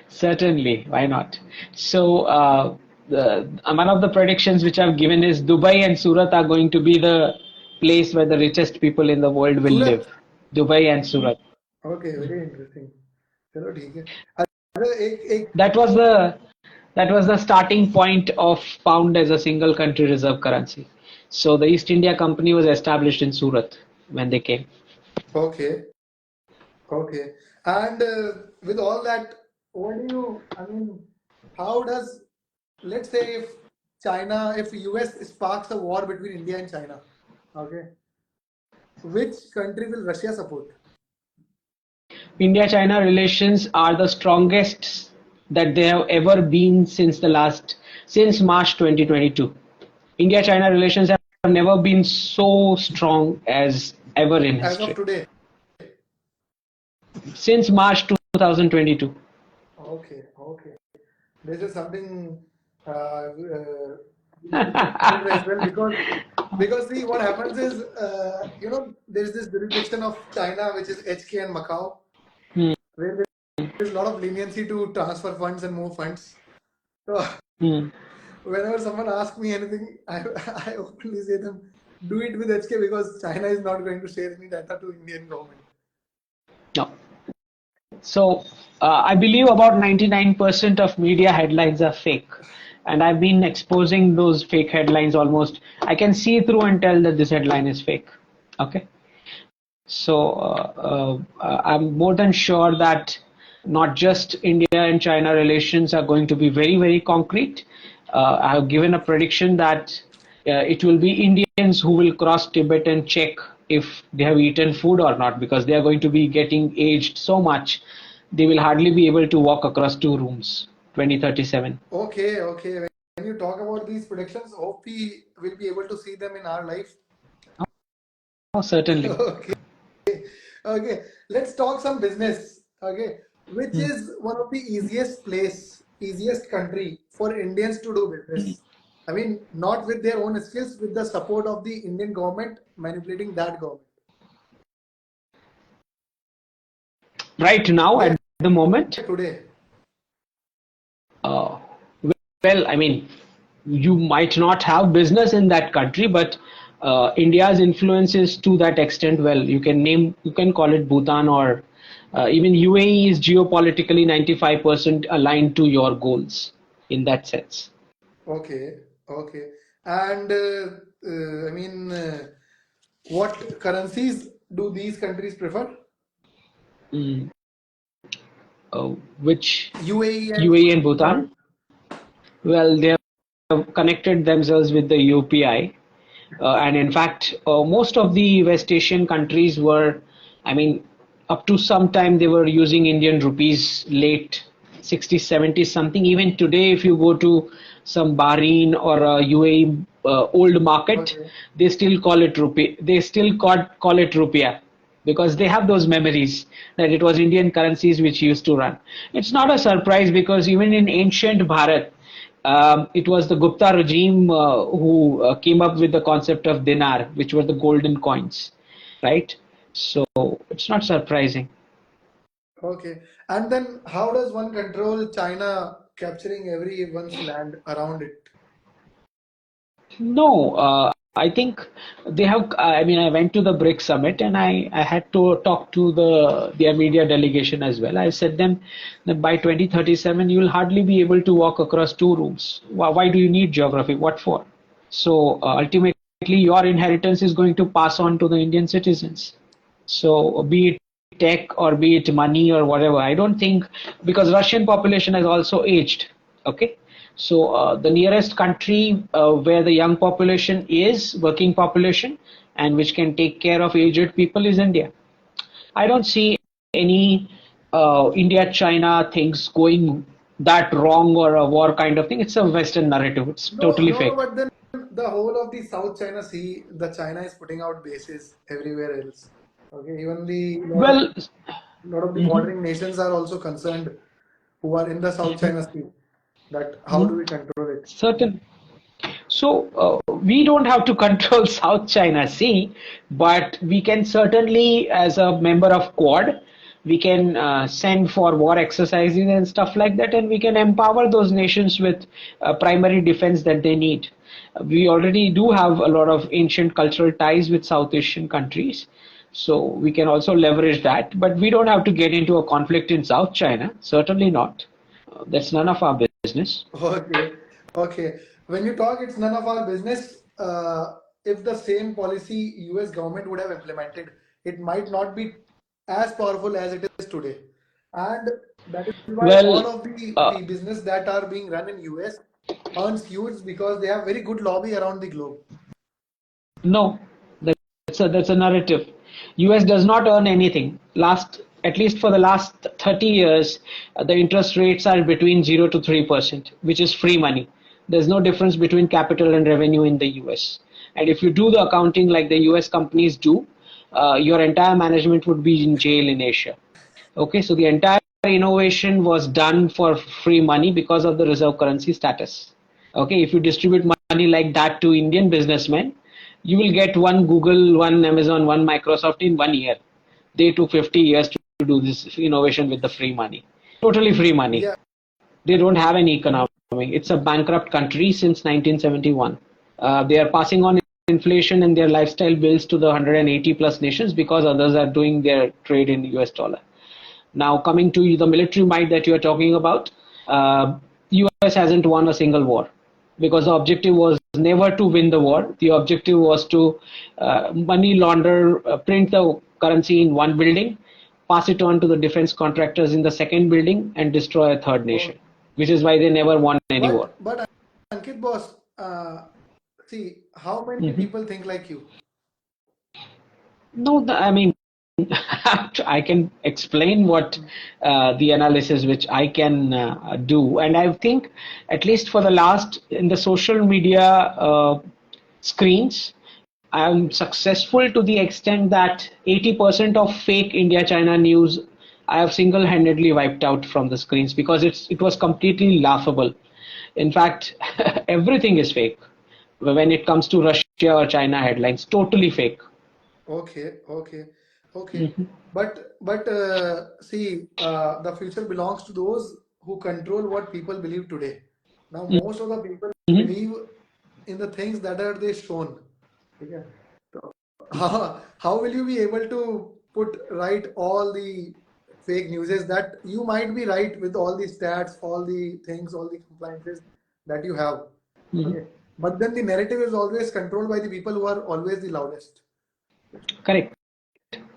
Certainly, why not? So, one of the predictions which I've given is Dubai and Surat are going to be the place where the richest people in the world will live. Surat. Dubai and Surat. Okay, very interesting. चलो ठीक है. अच्छा एक That was the starting point of pound as a single country reserve currency. So the East India Company was established in Surat when they came. okay. Okay. And with all that, I mean, how does, let's say if US sparks a war between India and China, okay, which country will Russia support? India-China relations are the strongest that they have ever been since March 2022. India-China relations have never been so strong as ever in As of history. today. Since March 2022. Okay. This is something we should consider as well, because see what happens is there's this jurisdiction of China which is HK and Macau, Hmm. where there's a lot of leniency to transfer funds and move funds. So Hmm. whenever someone asks me anything, I openly say them, do it with HK because China is not going to share any data to Indian government. No. So I believe about 99% of media headlines are fake. And I've been exposing those fake headlines almost. I can see through and tell that this headline is fake. Okay. So I'm more than sure that not just India and China relations are going to be very, very concrete. I have given a prediction that it will be Indians who will cross Tibet and check if they have eaten food or not, because they are going to be getting aged so much, they will hardly be able to walk across 2 rooms, 2037. Okay, okay. When you talk about these predictions, hope we will be able to see them in our life. Oh, certainly. Okay, okay. Let's talk some business. Okay, which Hmm. is one of the easiest country for Indians to do business. I mean, not with their own skills, with the support of the Indian government, manipulating that government. Right now, Yeah, at the moment, today. uh, well, I mean, you might not have business in that country, but India's influence is to that extent. Well, you can call it Bhutan, or even UAE is geopolitically 95% aligned to your goals in that sense. Okay, okay. And I mean, what currencies do these countries prefer? Mm. Which UAE and UAE and Bhutan? Bhutan. Well, they have connected themselves with the UPI. And in fact, most of the West Asian countries were, I mean, up to some time they were using Indian rupees, late 60s, 70s, something. Even today, if you go to some Bahrain or UAE old market, Okay. they still call it rupee. They still call it rupiah, because they have those memories that it was Indian currencies which used to run. It's not a surprise, because even in ancient Bharat, it was the Gupta regime who came up with the concept of dinar, which were the golden coins, right? So it's not surprising. Okay. And then how does one control China capturing everyone's land around it? No, I think they have. I mean, I went to the BRICS summit and I had to talk to their media delegation as well. I said them that by 2037 you will hardly be able to walk across 2 rooms. Why do you need geography? What for? So ultimately, your inheritance is going to pass on to the Indian citizens. So be it tech or be it money or whatever, I don't think, because Russian population has also aged. Okay, so the nearest country where the young population is working population and which can take care of aged people is India. I don't see any India China things going that wrong or a war kind of thing. It's a Western narrative. It's No, totally no, no, fake. but then the whole of the South China Sea, the China is putting out bases everywhere else. Okay, even the Well, lot of the mhm, bordering nations are also concerned who are in the South China Sea that how do mhm, we control it? certain. So we don't have to control South China Sea, but we can certainly, as a member of Quad, we can send for war exercises and stuff like that, and we can empower those nations with primary defense that they need. We already do have a lot of ancient cultural ties with South Asian countries, so we can also leverage that. But we don't have to get into a conflict in South China. Certainly not. That's none of our business. Okay, okay. When you talk, it's none of our business. If the same policy US government would have implemented, it might not be as powerful as it is today. And that is why Well, all of uh, the business that are being run in US earns huge because they have very good lobby around the globe. no, that's a narrative. US does not earn anything. At least for the last 30 years, the interest rates are between 0 to 3%, which is free money. There's no difference between capital and revenue in the US. And if you do the accounting like the US companies do, your entire management would be in jail in Asia. Okay, so the entire innovation was done for free money because of the reserve currency status. Okay, if you distribute money like that to Indian businessmen, you will get one Google, one Amazon, one Microsoft in 1 year. They took 50 years to do this innovation with the free money. Totally free money. Yeah, They don't have any economy. It's a bankrupt country since 1971. They are passing on inflation and their lifestyle bills to the 180 plus nations because others are doing their trade in US dollar. Now, coming to the military might that you are talking about, US hasn't won a single war because the objective was never to win the war. The objective was to money launder, print the currency in one building, pass it on to the defense contractors in the second building, and destroy a third nation, Oh, which is why they never won any war. but Ankit boss, see, how many Mhm. people think like you? No, I mean, I can explain what the analysis which I can do, and I think at least for the last in the social media screens, I am successful to the extent that 80% of fake India-China news I have single-handedly wiped out from the screens because it was completely laughable. In fact, everything is fake when it comes to Russia or China headlines, totally fake. Okay, okay, okay. Mhm. But see, the future belongs to those who control what people believe today. Now, most of the people Mhm. believe in the things that are they shown. Okay. So, how will you be able to put right all the fake news is that you might be right with all the stats, all the things, all the compliances that you have. Mhm. Okay. But then the narrative is always controlled by the people who are always the loudest. Correct.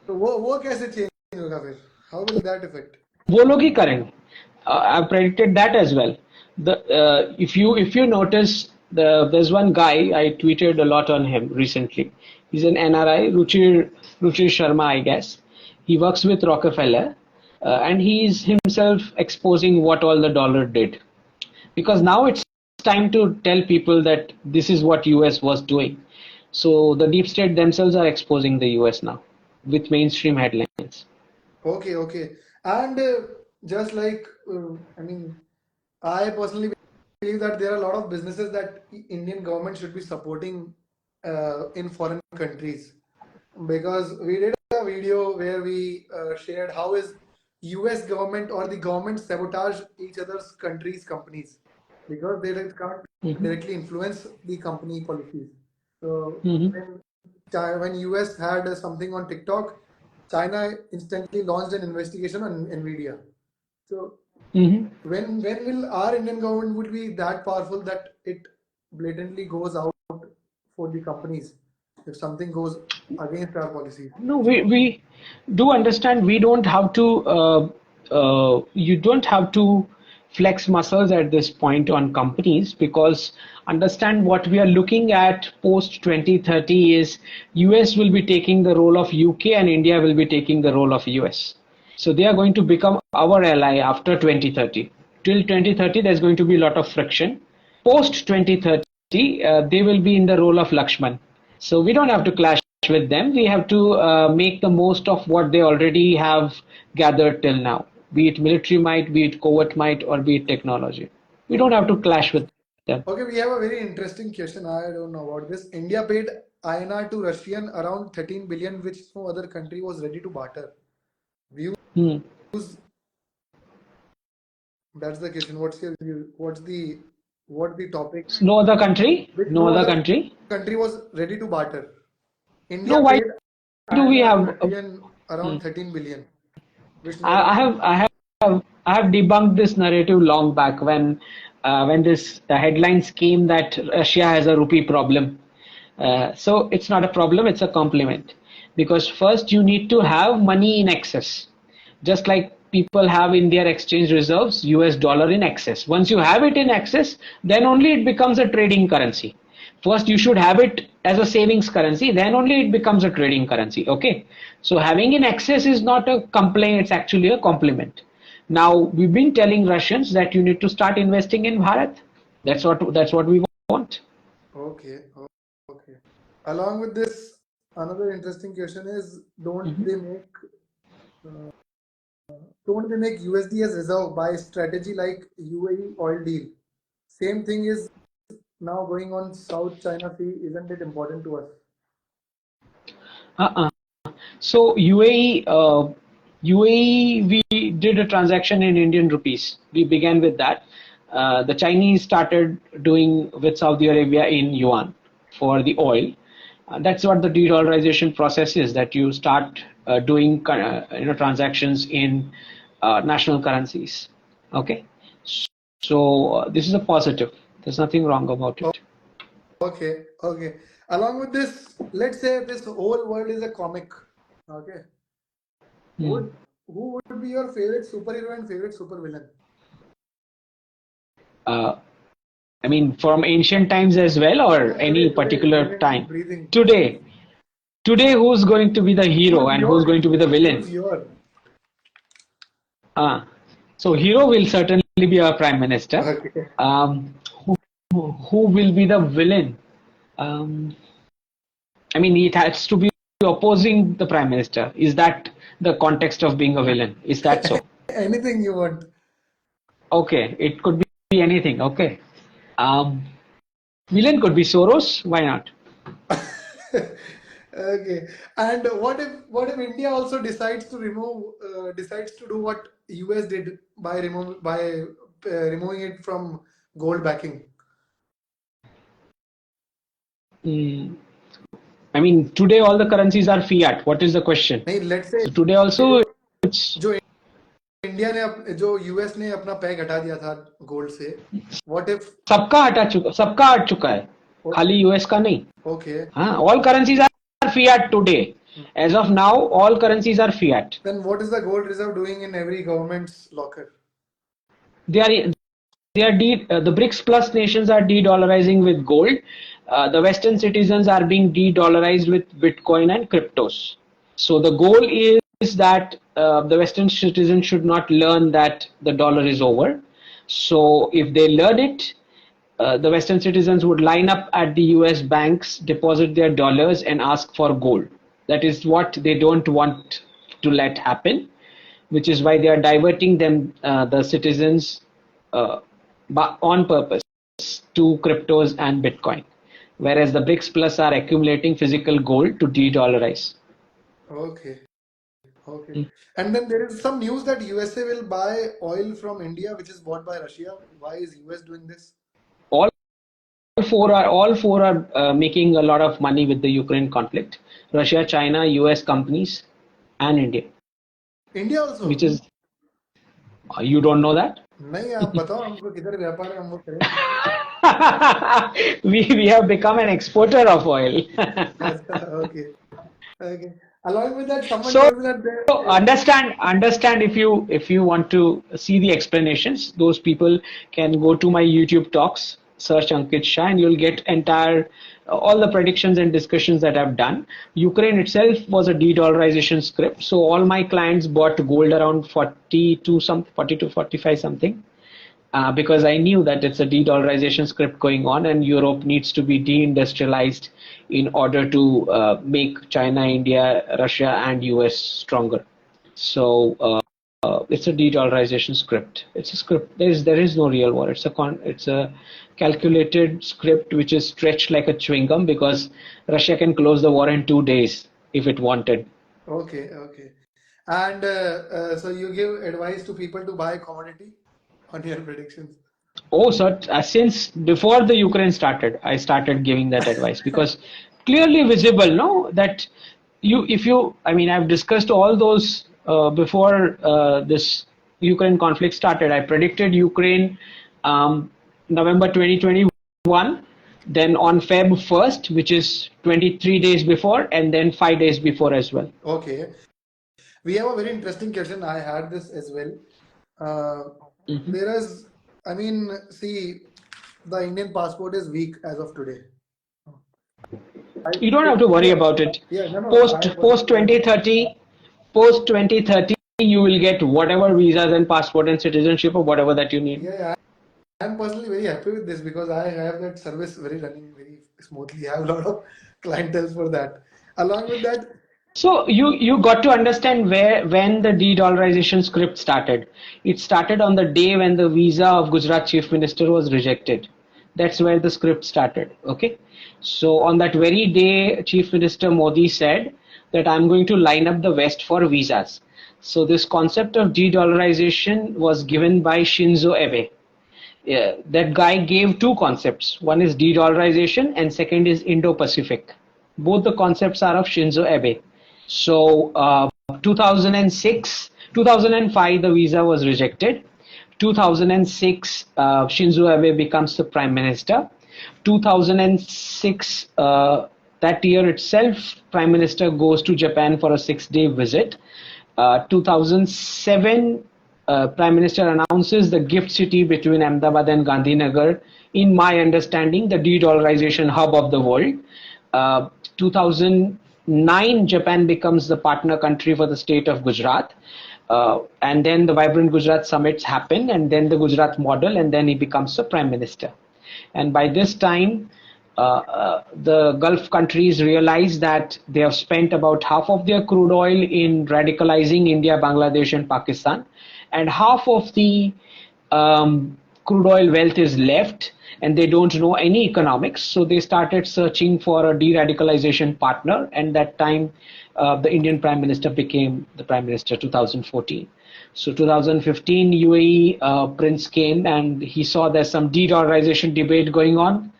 तो वो कैसे change होगा फिर how will that effect वो लोग ही करेंगे. I've predicted that as well. If you notice, there's one guy I tweeted a lot on him recently. He's an NRI, Ruchir Sharma, I guess. He works with Rockefeller, and he's himself exposing what all the dollar did. Because now it's time to tell people that this is what US was doing. So the deep state themselves are exposing the US now with mainstream headlines. okay okay and just like I mean I personally believe that there are a lot of businesses that Indian government should be supporting in foreign countries because we did a video where we shared how is US government or the government sabotage each other's countries companies because they can't Mhm. directly influence the company policies. So Mhm. when US had something on TikTok, China instantly launched an investigation on Nvidia. So Mhm. when will our Indian government would be that powerful that it blatantly goes out for the companies if something goes against our policies? No, we do understand we don't have to, you don't have to flex muscles at this point on companies because understand what we are looking at post 2030 is US will be taking the role of UK and India will be taking the role of US. So they are going to become our ally after 2030. Till 2030, there's going to be a lot of friction. Post 2030, they will be in the role of Lakshman. So we don't have to clash with them. We have to make the most of what they already have gathered till now, be it military might, be it covert might, or be it technology. We don't have to clash with them. Okay, we have a very interesting question. I don't know about this. India paid INR to Russian around 13 billion, which no other country was ready to barter. Views? Hmm. That's the question. What's your view? What the topic? No other country, Which no no other other country. country was ready to barter. No, India why paid do we INR to have? Russian Hmm. around 13 billion, which no I, other. I have I I have debunked this narrative long back when this headlines came that Russia has a rupee problem. So it's not a problem; it's a compliment. Because first you need to have money in excess, just like people have in their exchange reserves US dollar in excess. Once you have it in excess, then only it becomes a trading currency. First you should have it as a savings currency, then only it becomes a trading currency. Okay, so having in excess is not a complaint, it's actually a compliment. Now we've been telling Russians that you need to start investing in Bharat. That's what we want. Okay, okay. Along with this, another interesting question is, Mhm. uh, don't they make USD as reserve by strategy like UAE oil deal? Same thing is now going on South China Sea. Isn't it important to us? uh-uh. So UAE, we did a transaction in Indian rupees. We began with that. The Chinese started doing with Saudi Arabia in yuan for the oil. That's what the de-dollarization process is. That you start doing transactions in national currencies. Okay, so this is a positive. There's nothing wrong about it. Okay, okay. Along with this, let's say this whole world is a comic. Okay. Hmm. who would be your favorite superhero and favorite supervillain? Uh, I mean, from ancient times as well, or No, any today, particular living, time? breathing. Today, today, who's going to be the hero Who's and your who's going to be the hero? villain? Who's your? Uh, so hero will certainly be our prime minister. Okay. Um, who will be the villain? Um, I mean, it has to be opposing the prime minister. Is that the context of being a villain? Is that so? Anything you want. Okay, it could be anything. Okay. Um, Villain could be Soros. Why not? Okay. And what if India also decides to decides to do what US did by removing it from gold backing? Mm, I mean, today all the currencies are fiat. What is the question? नहीं, let's say So today also जो it's जो जो US ने अपना pack हटा दिया था gold से, व्हाट इफ सबका हट चुका है. खाली यूएस का नहीं. ओके हाँ, all currencies are fiat today. As of now, all currencies are fiat. Then what is the gold reserve doing in every government's locker? They are the BRICS plus nations are de-dollarizing with gold. The Western citizens are being de-dollarized with Bitcoin and cryptos. So the goal is that the Western citizens should not learn that the dollar is over. So if they learn it, the Western citizens would line up at the US banks, deposit their dollars, and ask for gold. That is what they don't want to let happen, which is why they are diverting the citizens, uh, on purpose to cryptos and Bitcoin, whereas the BRICS Plus are accumulating physical gold to de-dollarize. Okay. Okay. And then there is some news that USA will buy oil from India, which is bought by Russia. Why is US doing this? All all four are making a lot of money with the Ukraine conflict. Russia, China, US companies, and India, India also? which is you don't know that. नहीं, आप बताओ हमको किधर व्यापार है, हम वो करें. We have become an exporter of oil. Okay. Okay. Along with that, someone So told me that understand if you want to see the explanations, those people can go to my YouTube talks, search Ankit Shah, and you'll get entire all the predictions and discussions that I've done. Ukraine itself was a de-dollarization script, so all my clients bought gold around 40 to 45 something, because I knew that it's a de-dollarization script going on, and Europe needs to be deindustrialized in order to make China, India, Russia, and US stronger. So it's a de-dollarization script. It's a script. There is no real war. It's a calculated script which is stretched like a chewing gum, because Russia can close the war in 2 days if it wanted. okay, okay. And so you give advice to people to buy commodity on your predictions. Oh, so since before the Ukraine started, I started giving that advice, because clearly visible, no, that I mean, I've discussed all those before this Ukraine conflict started. I predicted Ukraine November 2021, then on Feb 1st, which is 23 days before, and then 5 days before as well. Okay. We have a very interesting question. I had this as well. Mhm. There is, I mean, see, the Indian passport is weak as of today. I, You don't have to worry yeah, about it. yeah, no, no, Post I post personally, 2030, post 2030, you will get whatever visas and passport and citizenship or whatever that you need. yeah, I'm personally very happy with this because I have that service very running very smoothly. I have a lot of clientele for that. Along with that, So you got to understand when the de-dollarization script started. It started on the day when the visa of Gujarat chief minister was rejected. That's where the script started. Okay, so on that very day, Chief Minister Modi said that I'm going to line up the West for visas. So this concept of de-dollarization was given by Shinzo Abe. Yeah, that guy gave two concepts. One is de-dollarization and second is Indo-Pacific. Both the concepts are of Shinzo Abe. So 2006, 2005, the visa was rejected. 2006, Shinzo Abe becomes the prime minister. 2006, that year itself, prime minister goes to Japan for a 6-day visit. 2007, Prime Minister announces the gift city between Ahmedabad and Gandhinagar. In my understanding, the de-dollarization hub of the world. 2009, Japan becomes the partner country for the state of Gujarat. And then the Vibrant Gujarat Summits happen, and then the Gujarat model, and then he becomes the Prime Minister. And by this time, the Gulf countries realize that they have spent about half of their crude oil in radicalizing India, Bangladesh, and Pakistan, and half of the crude oil wealth is left, and they don't know any economics. So they started searching for a de-radicalization partner, and that time the Indian Prime Minister became the Prime Minister 2014. So 2015 UAE Prince came and he saw there's some de-dollarization debate going on,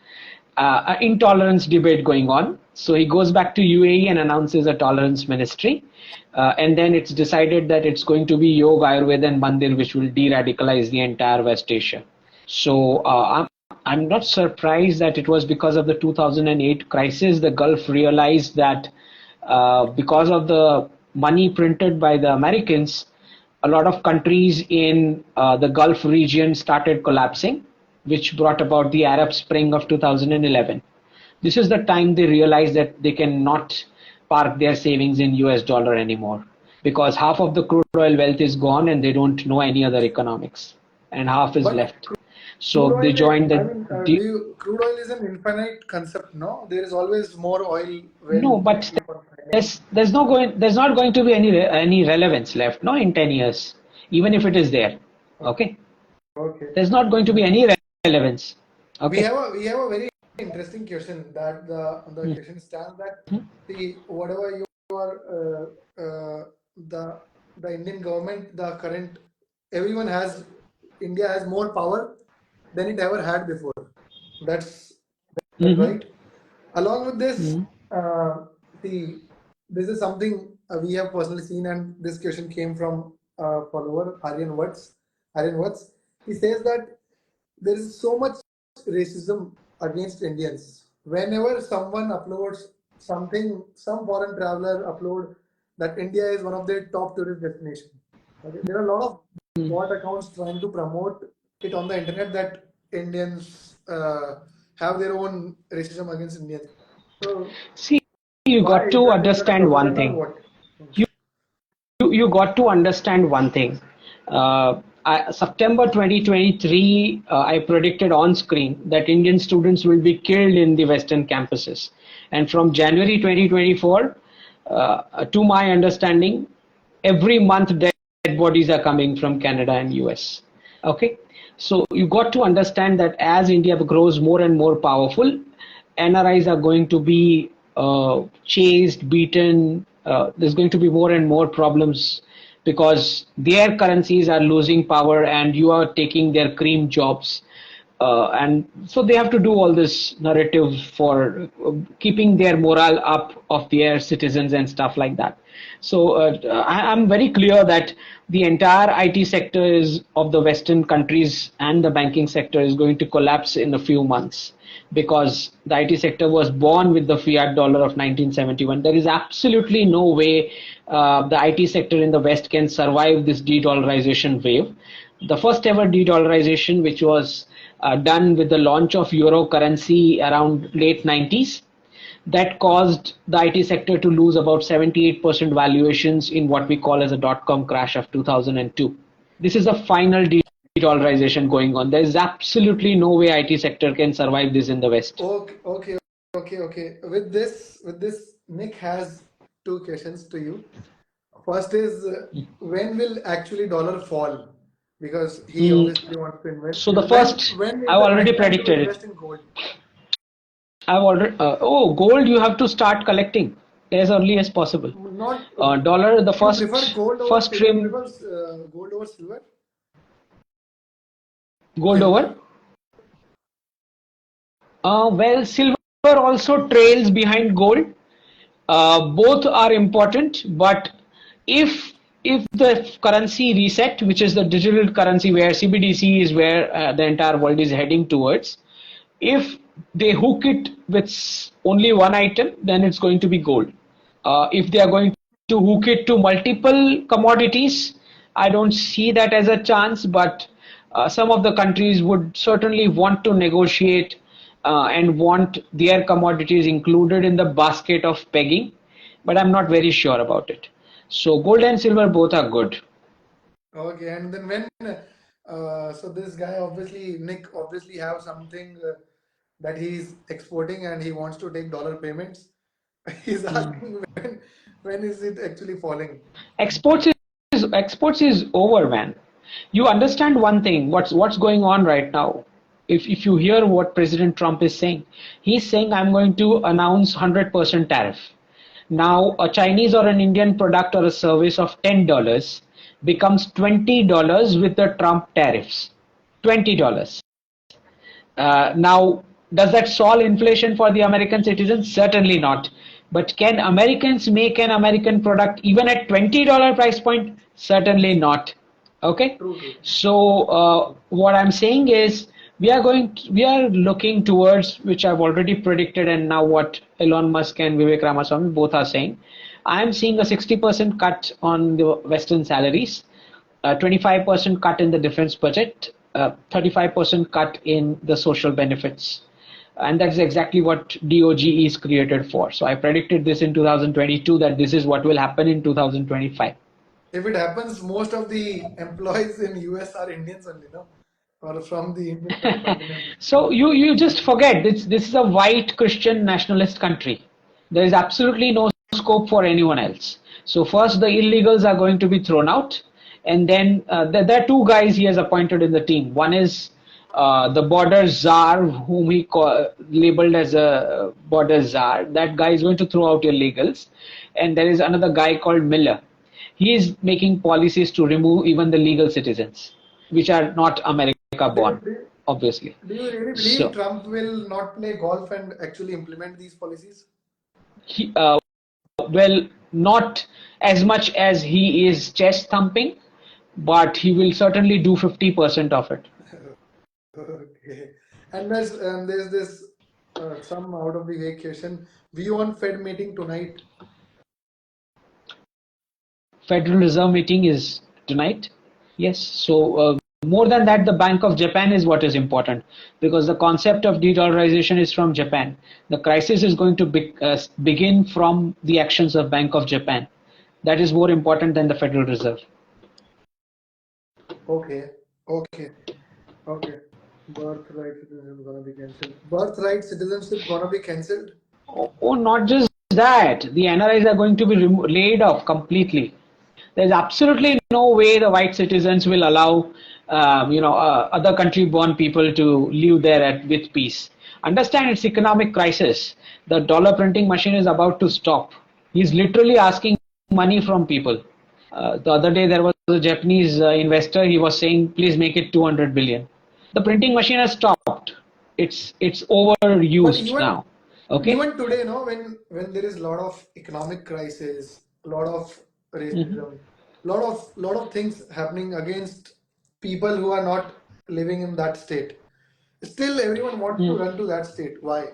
intolerance debate going on. So he goes back to UAE and announces a tolerance ministry. And then it's decided that it's going to be Yoga, Ayurveda and Mandir, which will de-radicalize the entire West Asia. So I'm not surprised that it was because of the 2008 crisis, the Gulf realized that because of the money printed by the Americans, a lot of countries in the Gulf region started collapsing, which brought about the Arab Spring of 2011. This is the time they realized that they cannot park their savings in US dollar anymore, because half of the crude oil wealth is gone and they don't know any other economics, and half is But left. crude So they oil, joined I the mean, crude oil is an infinite concept, no? There is always more oil no, when but keep on finding. there's not going to be any relevance left, no, in 10 years, even if it is there. Okay, Okay. there's not going to be any relevance. Okay. We have a very interesting question that the question stands that the whatever you are the Indian government, the current, everyone has, India has more power than it ever had before. That's Mm-hmm. right. Along with this, Mm-hmm. see, this is something we have personally seen, and this question came from a follower, Aryan Watts. Aryan Watts. He says that there is so much racism against Indians. Whenever someone uploads something, some foreign traveler upload that India is one of their top tourist destinations. Okay? There are a lot of bot accounts trying to promote it on the internet that Indians have their own racism against Indians. So See, you why got to is that a understand one propaganda or thing. what? You you got to understand one thing. September 2023, I predicted on screen that Indian students will be killed in the Western campuses. And from January 2024, to my understanding, every month dead bodies are coming from Canada and US. Okay, so you got to understand that as India grows more and more powerful, NRIs are going to be chased, beaten. There's going to be more and more problems because their currencies are losing power and you are taking their cream jobs. And so they have to do all this narrative for keeping their morale up of their citizens and stuff like that. So I'm very clear that the entire IT sector is of the Western countries and the banking sector is going to collapse in a few months because the IT sector was born with the fiat dollar of 1971. There is absolutely no way the IT sector in the West can survive this de-dollarization wave. The first ever de-dollarization, which was done with the launch of euro currency around late 90s, that caused the IT sector to lose about 78% valuations in what we call as a dot-com crash of 2002. This is a final de-dollarization going on. There is absolutely no way IT sector can survive this in the West. Okay. With this, Nick has two questions to you. First is when will actually dollar fall? Because he Mm, obviously wants to invest. so the first, When is I've the already right time to predicted it. invest in gold? I've already, gold you have to start collecting as early as possible. Not Dollar, the You prefer first, gold over first silver? You trim, prefer gold over silver? gold over. Silver? Well, silver also trails behind gold. Both are important, but if if the currency reset, which is the digital currency where CBDC is where the entire world is heading towards, if they hook it with only one item, then it's going to be gold. If they are going to hook it to multiple commodities. I don't see that as a chance, but some of the countries would certainly want to negotiate and want their commodities included in the basket of pegging, but I'm not very sure about it. So gold and silver both are good. Okay, and then when so this guy obviously Nick obviously have something that he's exporting and he wants to take dollar payments. He's asking when is it actually falling? Exports exports is over, man. You understand one thing, what's going on right now. If you hear what President Trump is saying, he's saying I'm going to announce 100% tariff. Now a Chinese or an Indian product or a service of $10 becomes $20 with the Trump tariffs. $20. Now, does that solve inflation for the American citizens? Certainly not. But can Americans make an American product even at $20 price point? Certainly not. Okay. True, true. So what I'm saying is we are looking towards, which I've already predicted, and now what Elon Musk and Vivek Ramaswamy both are saying. I'm seeing a 60% cut on the Western salaries, 25% cut in the defense budget, 35% cut in the social benefits. And that's exactly what DOGE is created for. So I predicted this in 2022 that this is what will happen in 2025. If it happens, most of the employees in US are Indians only, no? Or from the Indian subcontinent. So you just forget this is a white Christian nationalist country. There is absolutely no scope for anyone else. So first the illegals are going to be thrown out, and then there are two guys he has appointed in the team. One is the border czar, whom he labeled as a border czar. That guy is going to throw out illegals, and there is another guy called Miller. He is making policies to remove even the legal citizens, which are not America Do born, you, obviously. do you really believe So, Trump will not play golf and actually implement these policies? he, well, not as much as he is chest thumping, but he will certainly do 50% of it. Okay. And there's this some out of the way question. View on Fed meeting tonight. Federal Reserve meeting is tonight. Yes. So more than that, the Bank of Japan is what is important, because the concept of de-dollarization is from Japan. The crisis is going to begin from the actions of Bank of Japan. That is more important than the Federal Reserve. Okay. Okay. Okay. Birthright citizenship gonna be cancelled. Birthright citizenship gonna be cancelled. Oh, not just that. The NRIs are going to be laid off completely. There's absolutely no way the white citizens will allow, other country-born people to live there with peace. Understand, it's economic crisis. The dollar printing machine is about to stop. He's literally asking money from people. The other day there was a Japanese investor. He was saying, "Please make it 200 billion." The printing machine has stopped. It's But overused even now. Okay. even today, no, when there is a lot of economic crisis, a lot of racism, lot of things happening against people who are not living in that state. Still, everyone wants to run to that state. Why?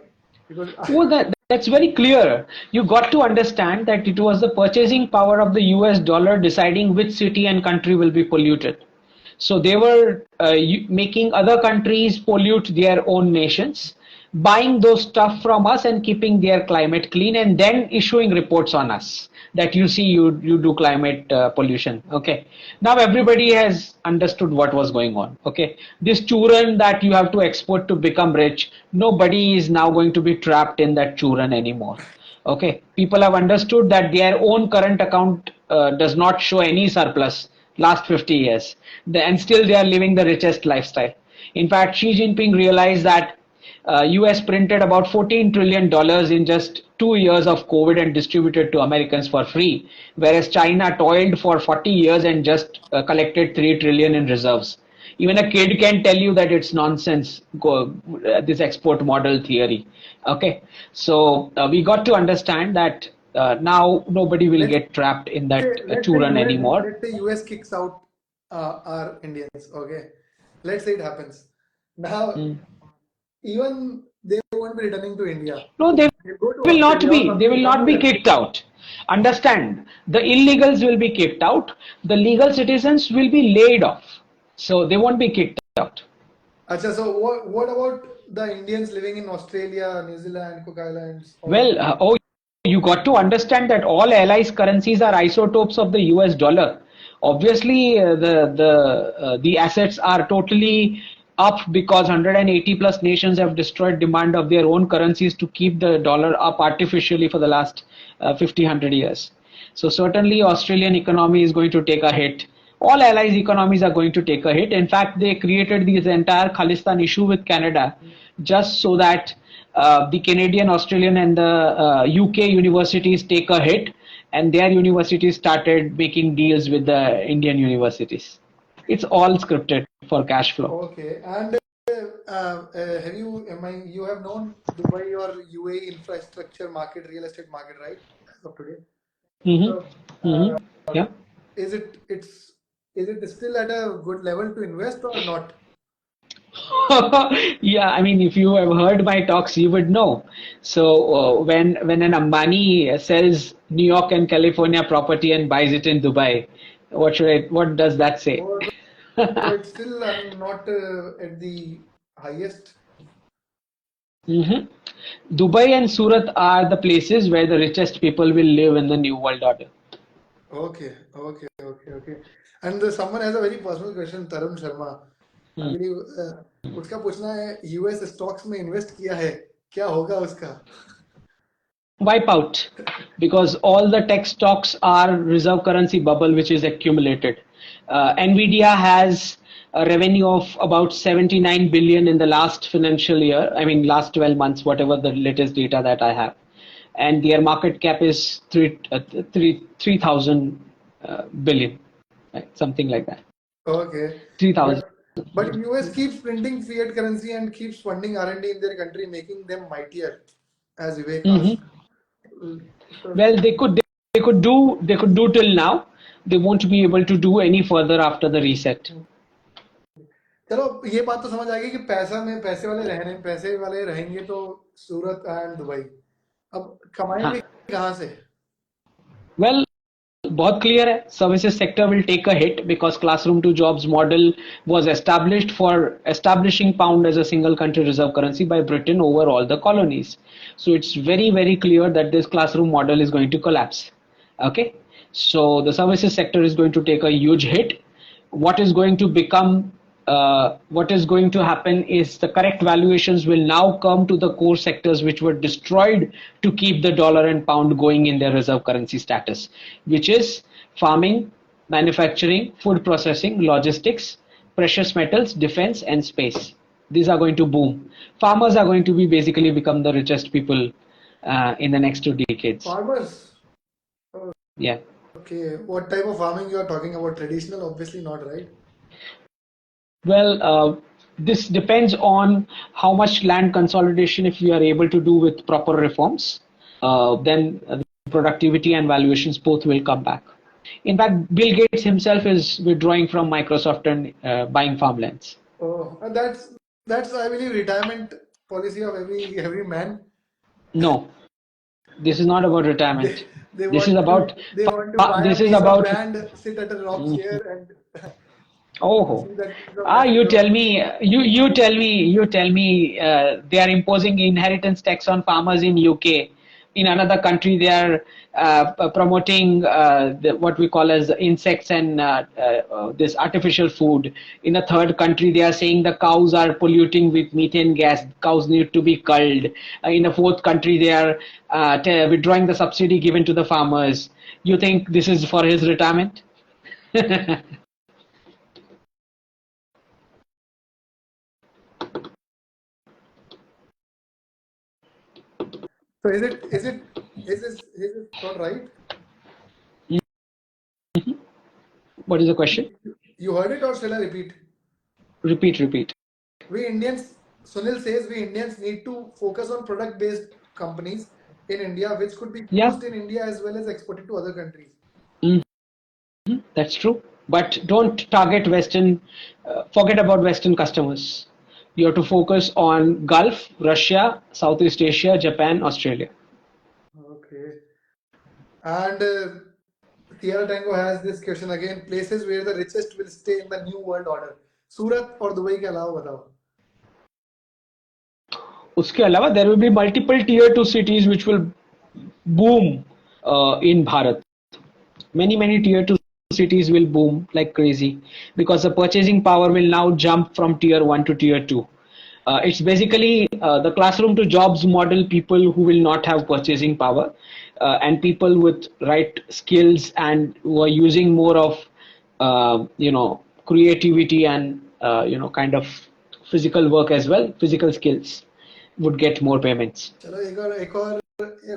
Because Well, that's very clear. You got to understand that it was the purchasing power of the US dollar deciding which city and country will be polluted. So they were making other countries pollute their own nations, buying those stuff from us and keeping their climate clean, and then issuing reports on us that you see you do climate pollution. Okay. Now everybody has understood what was going on. Okay. This churn that you have to export to become rich, nobody is now going to be trapped in that churn anymore. Okay. People have understood that their own current account does not show any surplus last 50 years, and still they are living the richest lifestyle. In fact, Xi Jinping realized that US printed about $14 trillion in just 2 years of COVID and distributed to Americans for free, whereas China toiled for 40 years and just collected 3 trillion in reserves. Even a kid can tell you that it's nonsense, this export model theory. Okay, so we got to understand that now nobody will let's get trapped in that let's say churn US anymore. let's say US kicks out our Indians. Okay, let's say it happens. Now Mm. even they won't be returning to India. No, they They go to will not Australia or be. They something will not be somewhere. kicked out. Understand, the illegals will be kicked out, the legal citizens will be laid off, so they won't be kicked out. Acha, so what about the Indians living in Australia, New Zealand, Cook Islands, all of Well, them? you got to understand that all allies currencies are isotopes of the US dollar. Obviously, the assets are totally up because 180 plus nations have destroyed demand of their own currencies to keep the dollar up artificially for the last 50, 100 years. So certainly Australian economy is going to take a hit. All allies economies are going to take a hit. In fact, they created this entire Khalistan issue with Canada just so that the Canadian, Australian, and the UK universities take a hit, and their universities started making deals with the Indian universities. It's all scripted for cash flow. Okay, and have you have known Dubai or UAE infrastructure market, real estate market, right? As of today. So, Mm-hmm. Mm-hmm. Yeah. is it still at a good level to invest or not? Yeah, I mean, if you have heard my talks, you would know. So when an Ambani sells New York and California property and buys it in Dubai, what does that say? Or so it's still not at the highest. Hmm. Dubai and Surat are the places where the richest people will live in the New World Order. Okay. And someone has a very personal question, Tarun Sharma. I Hmm. believe उसका पूछना है US stocks में invest किया है क्या होगा उसका? Wipe out because all the tech stocks are reserve currency bubble which is accumulated. Nvidia has a revenue of about 79 billion in the last financial year. I mean, last 12 months, whatever the latest data that I have, and their market cap is 3,000 billion, right? Something like that. Okay, 3,000. but US keeps printing fiat currency and keeps funding R&D in their country, making them mightier, as Vivek asked. So, Well, they could do till now. They won't be able to do any further after the reset. चलो ये बात तो समझ आ गई कि पैसे वाले रहेंगे तो सूरत एंड दुबई अब कमाएंगे हाँ. कहाँ से? Well, बहुत clear है. Services sector will take a hit because classroom to jobs model was established for establishing pound as a single country reserve currency by Britain over all the colonies. So it's very, very clear that this classroom model is going to collapse. Okay. So the services sector is going to take a huge hit. What is going to happen is the correct valuations will now come to the core sectors which were destroyed to keep the dollar and pound going in their reserve currency status, which is farming, manufacturing, food processing, logistics, precious metals, defense, and space. These are going to boom. Farmers are going to be basically become the richest people in the next 2 decades. Farmers? Yeah. Okay, what type of farming you are talking about? Traditional, obviously not, right? Well, this depends on how much land consolidation, if we are able to do with proper reforms, then productivity and valuations both will come back. In fact, Bill Gates himself is withdrawing from Microsoft and buying farmlands. Oh, and that's I believe retirement policy of every man. No, this is not about retirement. They This is want about to buy a this is piece of about land, sit at a rock chair, and Oh, see that piece of land you grow. tell me, you tell me, they are imposing inheritance tax on farmers in UK. In another country, they are promoting what we call as insects and this artificial food. In a third country, they are saying the cows are polluting with methane gas. Cows need to be culled. In a fourth country, they are withdrawing the subsidy given to the farmers. You think this is for his retirement? So is this not right? What is the question? You heard it or shall I repeat? Repeat. We Indians, Sunil says we Indians need to focus on product-based companies in India, which could be Yeah, used in India as well as exported to other countries. that's true. But don't target Western, forget about Western customers. You have to focus on Gulf, Russia, Southeast Asia, Japan, Australia. Okay. And Sierra Tango has this question again. Places where the richest will stay in the new world order. सूरत और Dubai के अलावा बताओ. उसके अलावा there will be multiple tier 2 cities which will boom in Bharat. Many tier 2 cities will boom like crazy because the purchasing power will now jump from tier 1 to tier 2. It's basically the classroom to jobs model, people who will not have purchasing power and people with right skills and who are using more of creativity and kind of physical work as well, physical skills would get more payments. चलो एक और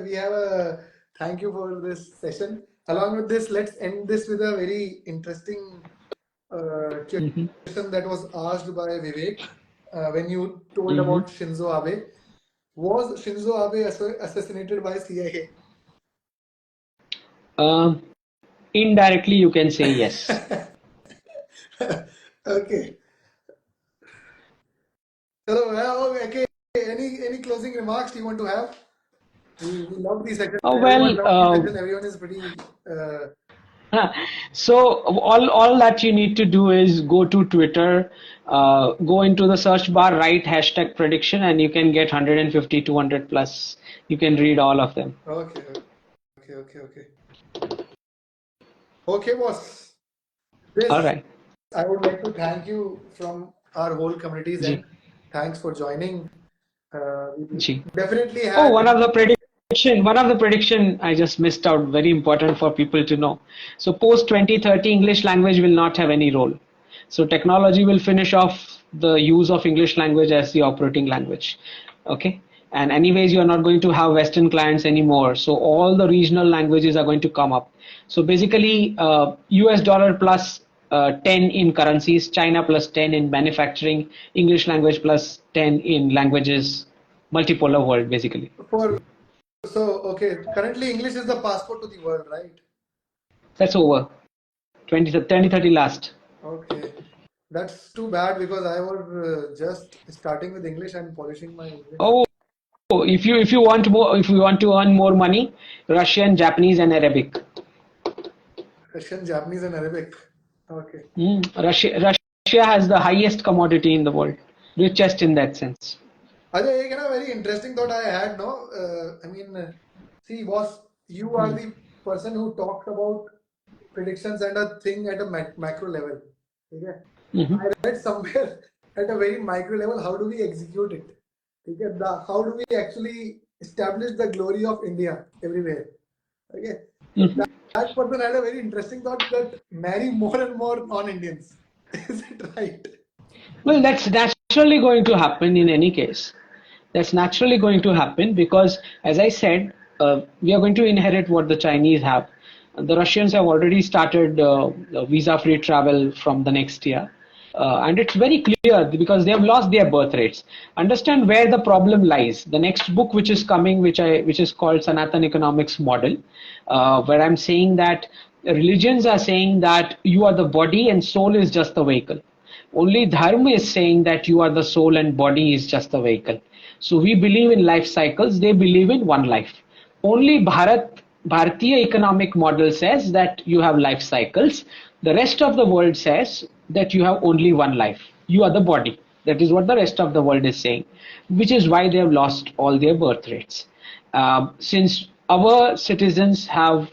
we have a thank you for this session. Along with this, let's end this with a very interesting question that was asked by Vivek when you told about Shinzo Abe. Was Shinzo Abe assassinated by CIA? Indirectly, you can say yes. Okay. So, okay. Any closing remarks you want to have? We love these sessions. Everyone loves these sessions. Everyone is pretty. So all that you need to do is go to Twitter, go into the search bar, write hashtag prediction, and you can get 150, 200 plus. You can read all of them. Okay, boss. All right. I would like to thank you from our whole community's end. Thanks for joining. Definitely have. Oh, one of the prediction I just missed out, very important for people to know. So post 2030, English language will not have any role. So technology will finish off the use of English language as the operating language. Okay. And anyways, you're not going to have Western clients anymore. So all the regional languages are going to come up. So basically, US dollar plus 10 in currencies, China plus 10 in manufacturing, English language plus 10 in languages, multipolar world basically. Okay, currently English is the passport to the world, right? That's over. 2030 last. Okay. That's too bad because I was just starting with English and polishing my English. Oh, if you want to earn more money, Russian, Japanese, and Arabic. Russian, Japanese, and Arabic. Okay. Russia has the highest commodity in the world, richest in that sense. Ajay, a very interesting thought I had. No, see, boss, you are the person who talked about predictions and a thing at a macro level. Okay? I read somewhere at a very micro level, how do we execute it? Okay? How do we actually establish the glory of India everywhere? Okay? That person had a very interesting thought that marry more and more non-Indians. Is it right? Well, that's naturally going to happen in any case. That's naturally going to happen because, as I said, we are going to inherit what the Chinese have. The Russians have already started visa-free travel from the next year. And it's very clear because they have lost their birth rates. Understand where the problem lies. The next book which is coming, which is called Sanatan Economics Model, where I'm saying that religions are saying that you are the body and soul is just the vehicle. Only Dharma is saying that you are the soul and body is just the vehicle. So we believe in life cycles, they believe in one life. Only Bharatiya economic model says that you have life cycles. The rest of the world says that you have only one life. You are the body. That is what the rest of the world is saying, which is why they have lost all their birth rates. Since our citizens have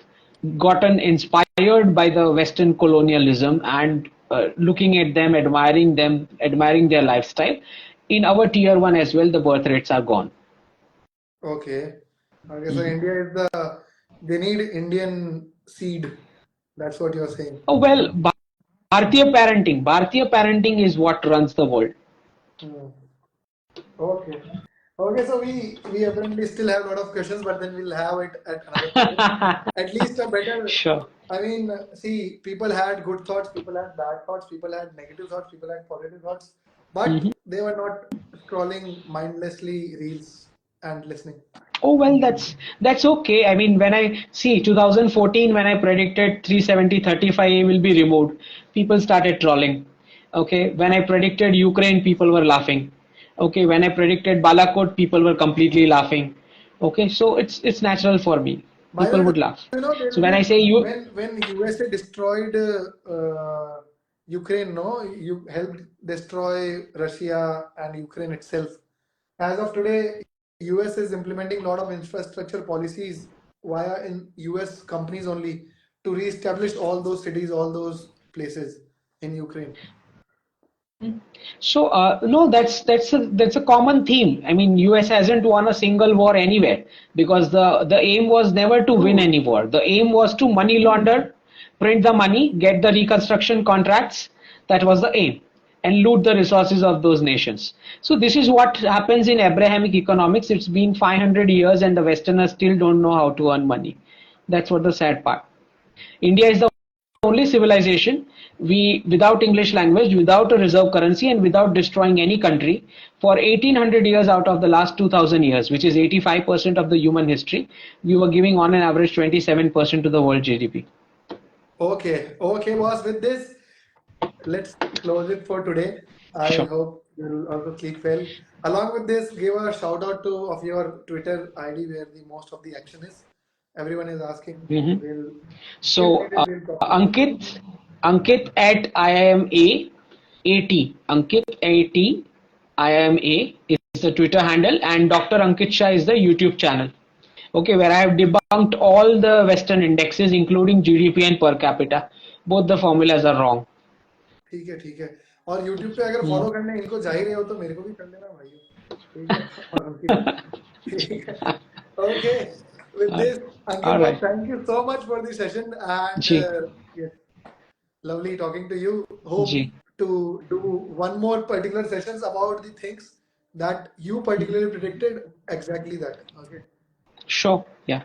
gotten inspired by the Western colonialism and looking at them, admiring their lifestyle, in our tier 1 as well, the birth rates are gone. Okay. So India they need Indian seed. That's what you're saying. Oh, well, Bharatiya parenting is what runs the world. Okay, so we apparently still have a lot of questions, but then we'll have it at another time. At least a better. Sure. See, people had good thoughts, people had bad thoughts, people had negative thoughts, people had positive thoughts, but they were not scrolling mindlessly reels and listening. Oh, well, that's okay. I mean, when I see 2014, when I predicted 370-35 will be removed, people started trolling. Okay, when I predicted Ukraine, people were laughing. Okay, when I predicted Balakot, people were completely laughing. Okay, so it's natural for me. By the people way, would laugh. you know, there So will when I be say you, when USA destroyed Ukraine, no, you helped destroy Russia and Ukraine itself. As of today, US is implementing a lot of infrastructure policies via in US companies only to re-establish all those cities, all those places in Ukraine. so no, that's a common theme. I mean, US hasn't won a single war anywhere because the aim was never to win True. any war. The aim was to money launder, print the money, get the reconstruction contracts. That was the aim, and loot the resources of those nations. So this is what happens in Abrahamic economics. It's been 500 years, and the Westerners still don't know how to earn money. That's what the sad part. India is the only civilization without English language, without a reserve currency, and without destroying any country for 1800 years out of the last 2000 years, which is 85% of the human history. We were giving on an average 27% to the world GDP. Okay, okay, boss. With this, let's close it for today. I Sure. hope you'll also sleep well. Along with this, give a shout out to of your Twitter ID where the most of the action is. Everyone is asking. Mhm. We'll if So needed, we'll talk to you. Ankit at IIMA AT, Ankit AT IIMA is the Twitter handle, and Dr. Ankit Shah is the YouTube channel. Okay, where I have debunked all the Western indexes, including GDP and per capita. Both the formulas are wrong. ठीक है ठीक है और YouTube पे अगर Hmm. Follow करने इनको जा ही रहे हो तो मेरे को भी कर लेना भाइयों ठीक है और अंकित को ठीक है okay with Uh, this Ankit all boss right. thank you so much for the session and G. yes lovely talking to you hope G. to do one more particular sessions about the things that you particularly predicted exactly that okay Sure. Yeah.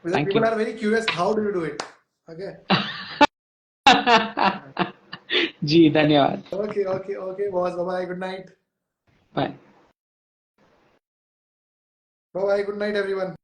because Thank people you. are very curious how do you do it okay G. धन्यवाद. okay boss bye bye good night Bye. bye bye good night everyone